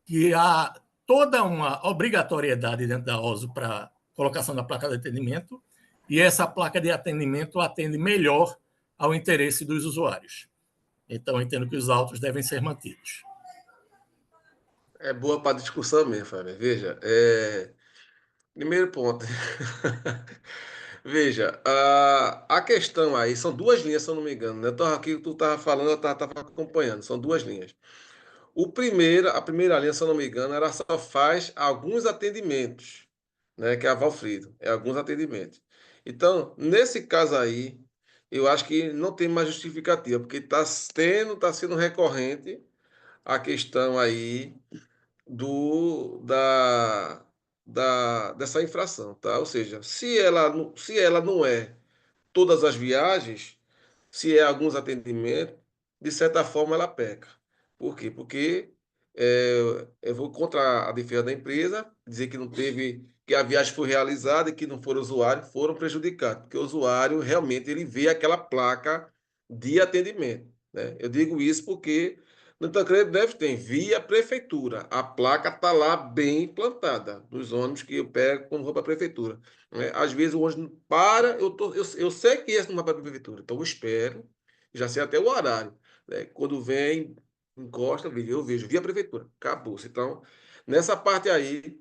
que há toda uma obrigatoriedade dentro da OSO para colocação da placa de atendimento, e essa placa de atendimento atende melhor ao interesse dos usuários. Então, eu entendo que os autos devem ser mantidos. É boa para discussão mesmo, Fábio. Veja, primeiro ponto. Veja, a questão aí, são duas linhas, se eu não me engano, né? Aqui tu estava falando, eu estava acompanhando, são duas linhas. A primeira linha, se eu não me engano, ela só faz alguns atendimentos, né? Que é a Valfrido, é alguns atendimentos. Então, nesse caso aí, eu acho que não tem mais justificativa, porque está sendo recorrente a questão aí dessa infração, tá? Ou seja, se ela não é todas as viagens, se é alguns atendimentos, de certa forma ela peca. Por quê? Porque eu vou contra a defesa da empresa, dizer que não teve, que a viagem foi realizada e que não foram usuários, foram prejudicados, porque o usuário realmente ele vê aquela placa de atendimento, né? Eu digo isso porque no Tancredo Neves tem via prefeitura, a placa está lá bem plantada, nos ônibus que eu pego quando vou para a prefeitura, né? Às vezes o ônibus para, eu sei que esse não vai para a prefeitura, então eu espero, já sei até o horário, né? Quando vem, encosta, eu vejo via prefeitura, acabou-se. Então, nessa parte aí,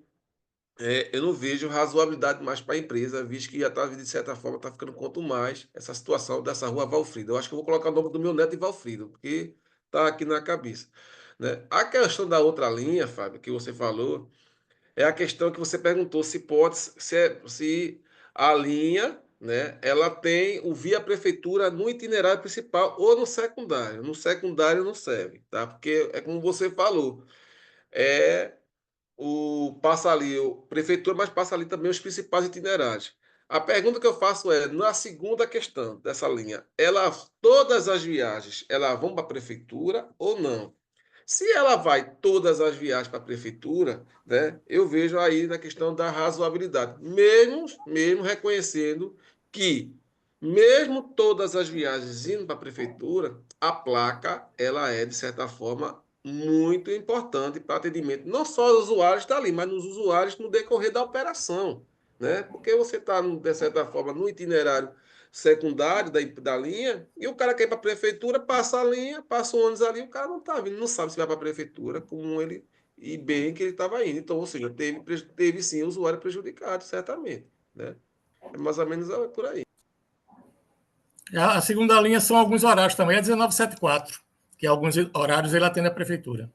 eu não vejo razoabilidade mais para a empresa, visto que já está, de certa forma, está ficando quanto mais essa situação dessa rua Valfrido. Eu acho que eu vou colocar o nome do meu neto em Valfrido, porque está aqui na cabeça, né? A questão da outra linha, Fábio, que você falou, é a questão que você perguntou se pode, se a linha, né, ela tem o via prefeitura no itinerário principal ou no secundário. No secundário não serve, tá? Porque é como você falou, é passa ali o prefeitura, mas passa ali também os principais itinerários. A pergunta que eu faço é, na segunda questão dessa linha, todas as viagens, elas vão para a prefeitura ou não? Se ela vai todas as viagens para a prefeitura, né, eu vejo aí na questão da razoabilidade, mesmo reconhecendo que, mesmo todas as viagens indo para a prefeitura, a placa ela é, de certa forma, muito importante para atendimento, não só dos usuários que estão ali, mas nos usuários no decorrer da operação, né? Porque você está, de certa forma, no itinerário secundário da linha, e o cara quer ir para a prefeitura, passa a linha, passa o ônibus ali, o cara não está vindo, não sabe se vai para a prefeitura, como ele, e bem que ele estava indo. Então, ou seja, teve sim o usuário prejudicado, certamente, né? É mais ou menos por aí. A segunda linha são alguns horários também, é 1974, que alguns horários ele atende a prefeitura.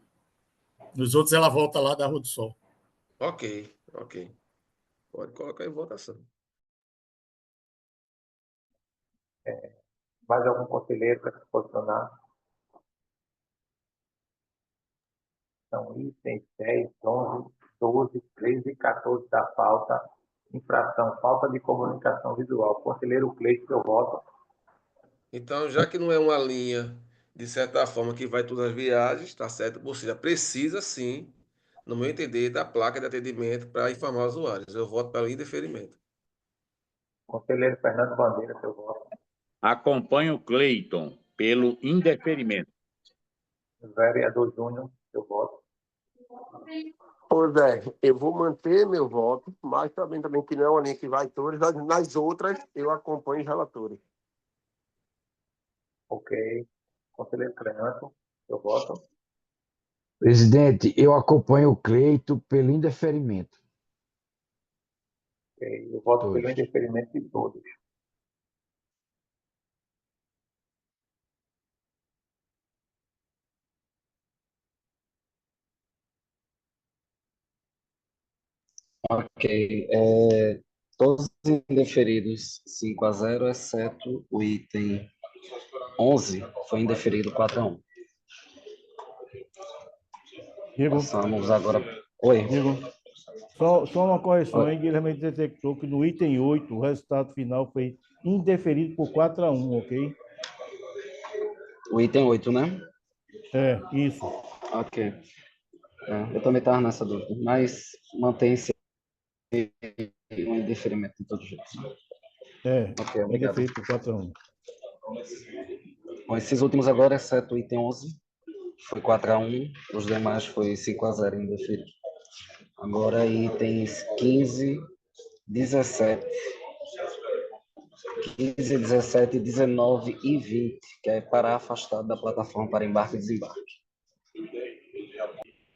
Nos outros ela volta lá da Rua do Sol. Ok. Pode colocar em votação. Mais algum conselheiro para se posicionar? São itens 10, 11, 12, 13 e 14 da pauta. Infração, falta de comunicação visual. Conselheiro Cleiton, seu voto. Então, já que não é uma linha, de certa forma, que vai todas as viagens, tá certo? Ou seja, precisa sim, no meu entender, da placa de atendimento para informar os usuários. Eu voto para o indeferimento. Conselheiro Fernando Bandeira, seu voto. Acompanho o Cleiton pelo indeferimento. Vereador Júnior, seu voto. Ô Zé, eu vou manter meu voto, mas também que não é uma linha que vai todas, nas outras eu acompanho os relatores. Ok. Conselheiro Cleanto, seu voto. Presidente, eu acompanho o Cleito pelo indeferimento. Ok. Eu voto pelo indeferimento de todos. Ok. Todos indeferidos 5-0, exceto o item 11, foi indeferido 4-1. Diego, Passamos agora. Oi. Diego, só uma correção, Oi. hein? Guilherme detectou que no item 8 o resultado final foi indeferido por 4-1, ok? O item 8, né? É, isso. Ok. Eu também estava nessa dúvida, mas mantém-se um indeferimento de todos os jeitos. É, Ok, obrigado. indeferido por 4-1. Bom, esses últimos agora, exceto o item 11, foi 4-1, os demais foi 5-0 indeferido. Agora itens 15, 17, 15, 17, 19 e 20, que é para afastar da plataforma para embarque e desembarque.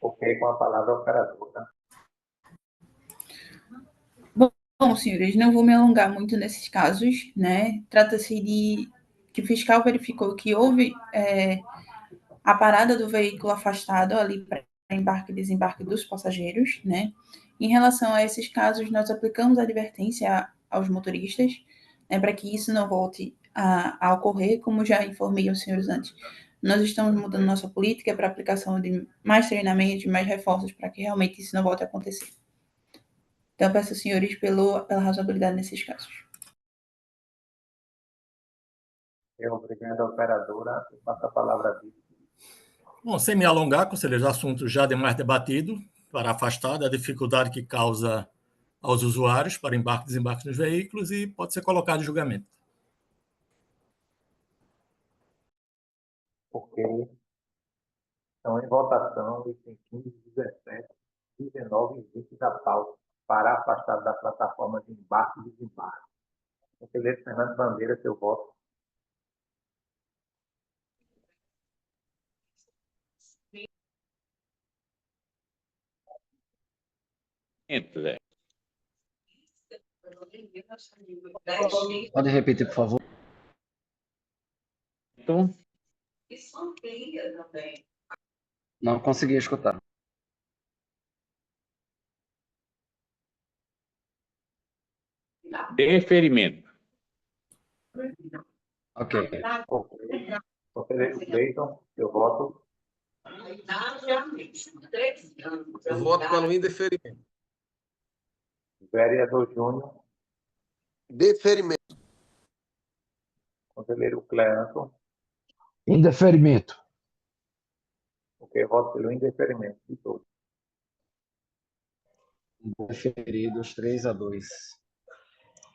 Ok, com a palavra operadora. Bom, senhores, não vou me alongar muito nesses casos, né? Trata-se de que o fiscal verificou que houve a parada do veículo afastado ali para embarque e desembarque dos passageiros, né? Em relação a esses casos, nós aplicamos advertência aos motoristas, né, para que isso não volte a ocorrer, como já informei aos senhores antes. Nós estamos mudando nossa política para aplicação de mais treinamentos, mais reforços, para que realmente isso não volte a acontecer. Então, peço aos senhores pela razoabilidade nesses casos. Obrigado, operadora. Eu passo a palavra a Vitor. Bom, sem me alongar, conselheiros, assunto já demais debatido, para afastar da dificuldade que causa aos usuários para embarque e desembarque nos veículos e pode ser colocado em julgamento. Ok. Então, em votação, item 15, 17, 19 e 20 da pauta, para afastar da plataforma de embarque e desembarque. Conselheiro Fernando Bandeira, seu voto. Zé. Pode repetir, por favor? Então, Não consegui escutar. deferimento. Ok. Conselheiro Cleiton, seu voto. Eu voto pelo indeferimento. Vereador Júnior. Deferimento. Conselheiro Cleanton. Indeferimento. Ok, voto pelo indeferimento de todos. Deferidos 3-2.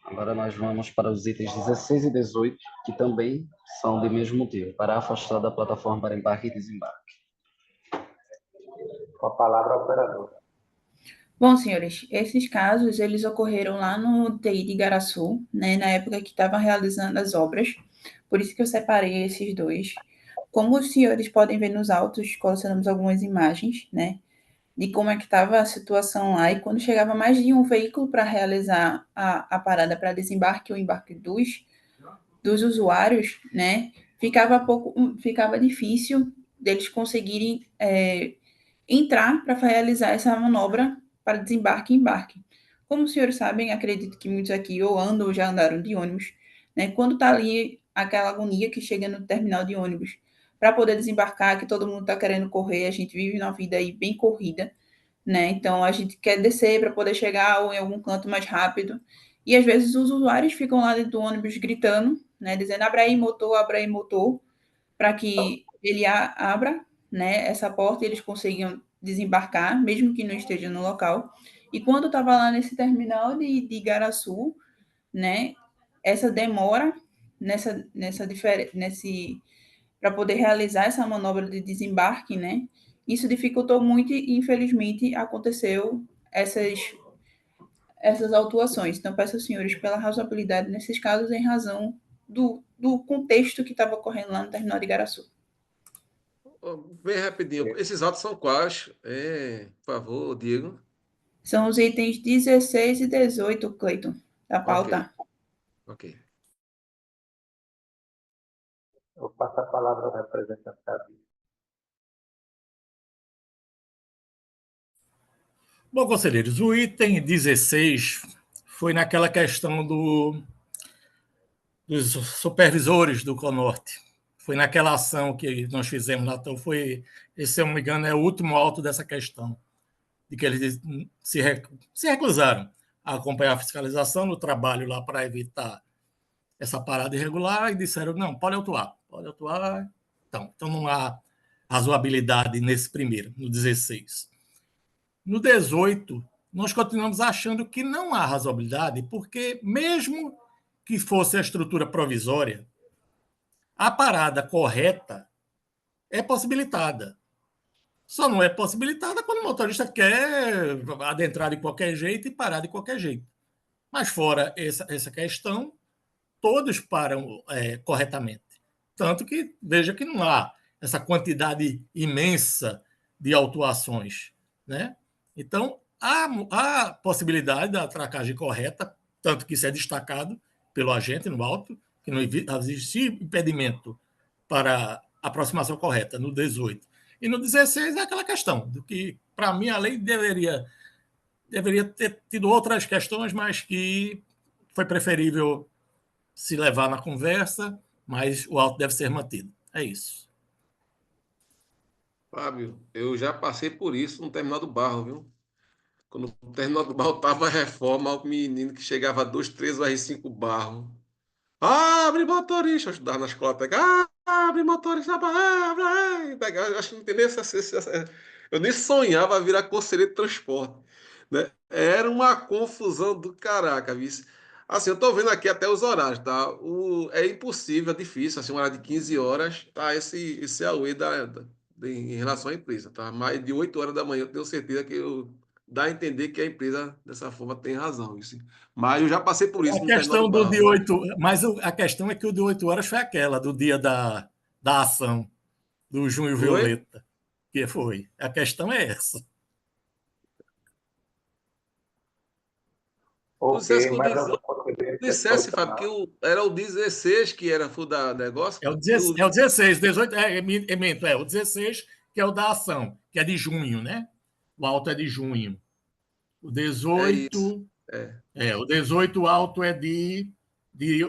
Agora nós vamos para os itens 16 e 18, que também são do mesmo motivo, para afastar da plataforma para embarque e desembarque. Com a palavra, operadora. Bom, senhores, esses casos, eles ocorreram lá no TI de Igaraçu, né, na época que estavam realizando as obras, por isso que eu separei esses dois. Como os senhores podem ver nos autos, colecionamos algumas imagens, né, de como é que estava a situação lá, e quando chegava mais de um veículo para realizar a parada para desembarque ou embarque dos usuários, né, ficava difícil deles conseguirem entrar para realizar essa manobra para desembarque e embarque. Como os senhores sabem, acredito que muitos aqui ou andam ou já andaram de ônibus, né? Quando está ali aquela agonia que chega no terminal de ônibus para poder desembarcar, que todo mundo está querendo correr, a gente vive uma vida aí bem corrida, né? Então a gente quer descer para poder chegar ou em algum canto mais rápido. E às vezes os usuários ficam lá dentro do ônibus gritando, né? Dizendo abra aí motor, para que ele abra, né, essa porta e eles consigam desembarcar, mesmo que não estejam no local. E quando eu estava lá nesse terminal de Igaraçu, né, essa demora para poder realizar essa manobra de desembarque, né, isso dificultou muito e, infelizmente, aconteceu essas autuações. Então, peço aos senhores pela razoabilidade nesses casos em razão do contexto que estava ocorrendo lá no terminal de Igaraçu. Bem rapidinho. Esses autos são quais? Por favor, Diego. São os itens 16 e 18, Cleiton, da pauta. Ok. Eu passo a palavra ao representante da Bíblia. Bom, conselheiros, o item 16 foi naquela questão dos supervisores do Conorte. Foi naquela ação que nós fizemos lá. Então, se eu não me engano, é o último auto dessa questão, de que eles se recusaram a acompanhar a fiscalização no trabalho lá para evitar essa parada irregular e disseram, não, pode autuar. Então não há razoabilidade nesse primeiro, no 16. No 18, nós continuamos achando que não há razoabilidade, porque mesmo que fosse a estrutura provisória, a parada correta é possibilitada. Só não é possibilitada quando o motorista quer adentrar de qualquer jeito e parar de qualquer jeito. Mas fora essa questão, todos param corretamente. Tanto que, veja que não há essa quantidade imensa de autuações, né? Então, há possibilidade da atracagem correta, tanto que isso é destacado pelo agente no auto, que não existe impedimento para a aproximação correta no 18. E no 16 é aquela questão, do que, para mim, a lei deveria ter tido outras questões, mas que foi preferível se levar na conversa, mas o auto deve ser mantido. É isso. Fábio, eu já passei por isso no terminal do Barro, viu? Quando o terminal do Barro estava reforma, o menino que chegava a 2, 3 R5 Barro. Abre, motorista! Eu estudava na escola, pegava, abre, motorista, abre, pegava. Eu acho que não tem nem eu nem sonhava virar conselheiro de transporte, né? Era uma confusão do caraca, vice. Assim, eu tô vendo aqui até os horários, tá? É impossível, é difícil, assim, uma hora de 15 horas, tá? Esse AUE em relação à empresa, tá? Mais de 8 horas da manhã, eu tenho certeza que dá a entender que a empresa, dessa forma, tem razão, isso. Mas eu já passei por isso A no terminal questão do do Barro. de 8, mas a questão é que o de 8 horas foi aquela, do dia da ação, do Junho Foi? Violeta. Que foi. A questão é essa. Tu dissesse que Ok, mas algum conselheiro quer se dissesse, Fábio, posicionar? era o 16 que era o da negócio. É o 16, 18, o 16, que é o da ação, que é de junho, né? O auto é de junho. O É isso. 18, o 18 alto é de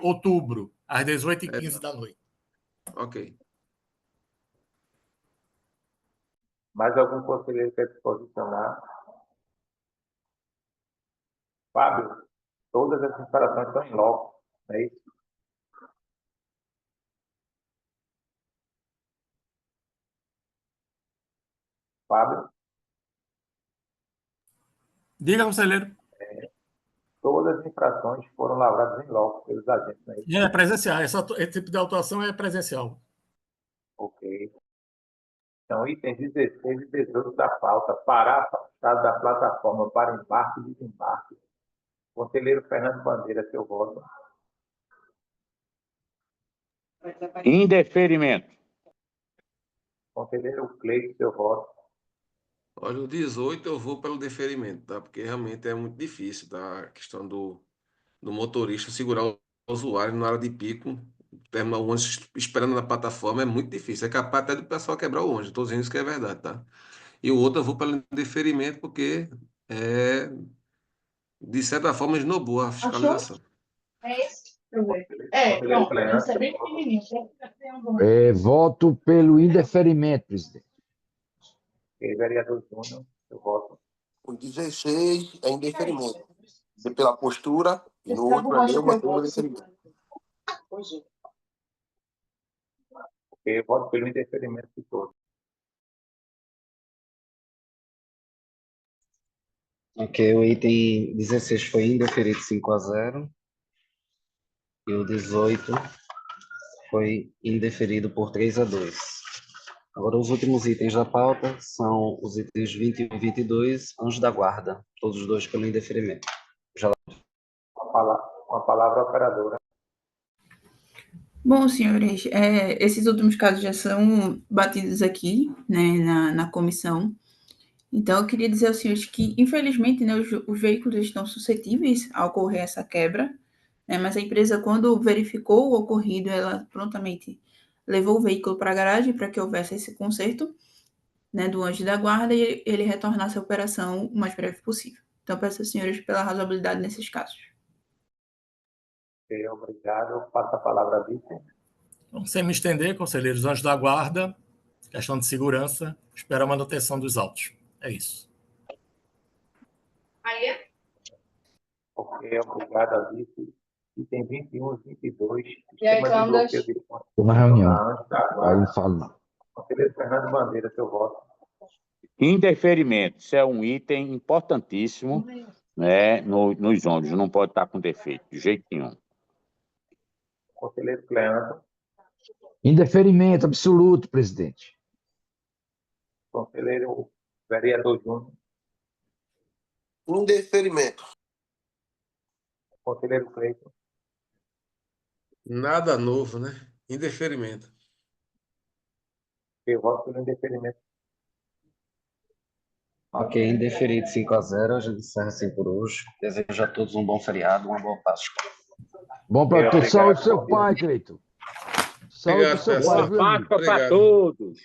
outubro, às 18h15 da noite. Ok. Mais algum conselheiro quer se posicionar? Fábio, todas as instalações estão em loco, não é isso? Fábio, Diga, conselheiro. todas as infrações foram lavradas em loco pelos agentes, não é isso? É presencial. Esse tipo de autuação é presencial. Ok. Então, itens 16 e 18 da pauta, parar afastado da plataforma para embarque e desembarque. Conselheiro Fernando Bandeira, seu voto. Indeferimento. Conselheiro Cleide, seu voto. Olha, o 18 eu vou pelo deferimento, tá? Porque realmente é muito difícil, tá? A questão do motorista segurar o usuário na hora de pico, terminar o ônibus esperando na plataforma, é muito difícil. É capaz até do pessoal quebrar o ônibus. Estou dizendo isso que é verdade, tá? E o outro eu vou pelo deferimento, porque de certa forma esnobou a fiscalização. É esse? Pronto. Isso é bem pequenininho. Voto pelo indeferimento, presidente. Ok, vereador Júnior, seu voto. O 16 é indeferimento. Pela postura, e no outro ali eu mantenho o indeferimento. Ok, eu voto pelo indeferimento de todos. Ok, o item 16 foi indeferido 5-0. E o 18 foi indeferido por 3-2. Agora, os últimos itens da pauta são os itens 21 e 22, anjo da guarda, todos os dois pelo indeferimento. Uma palavra operadora. Bom, senhores, esses últimos casos já são batidos aqui, né, na comissão. Então, eu queria dizer aos senhores que, infelizmente, né, os veículos estão suscetíveis a ocorrer essa quebra, né, mas a empresa, quando verificou o ocorrido, ela prontamente levou o veículo para a garagem para que houvesse esse conserto. né, do anjo da guarda e ele retornasse à operação o mais breve possível. Então, peço aos senhores pela razoabilidade nesses casos. Ok, obrigado. Passo a palavra a vice. Então, sem me estender, conselheiros, anjos da guarda, questão de segurança, espera a manutenção dos autos. É isso. Ok, obrigado a vice. Item 21 e 22. E aí, Sistema de Cláudio? bloqueio de fontes. Estou na reunião. Anjo da Aí guarda. ele fala. Conselheiro Fernando Bandeira, seu voto. Indeferimento, isso é um item importantíssimo, né, nos ônibus, não pode estar com defeito, de jeito nenhum. Conselheiro Cleandro. Indeferimento absoluto, presidente. Conselheiro vereador Júnior. Indeferimento. Conselheiro Cleiton. Nada novo, né? Indeferimento. Eu voto pelo indeferimento. Ok, indeferido 5-0. A gente encerra assim por hoje. Desejo a todos um bom feriado, uma boa Páscoa. Bom para todos. Obrigado, Saúde do seu Conselheiro. pai, Cleiton. Saúde do Obrigado, seu pessoal. pai, viu, amigo? Páscoa para Obrigado. todos!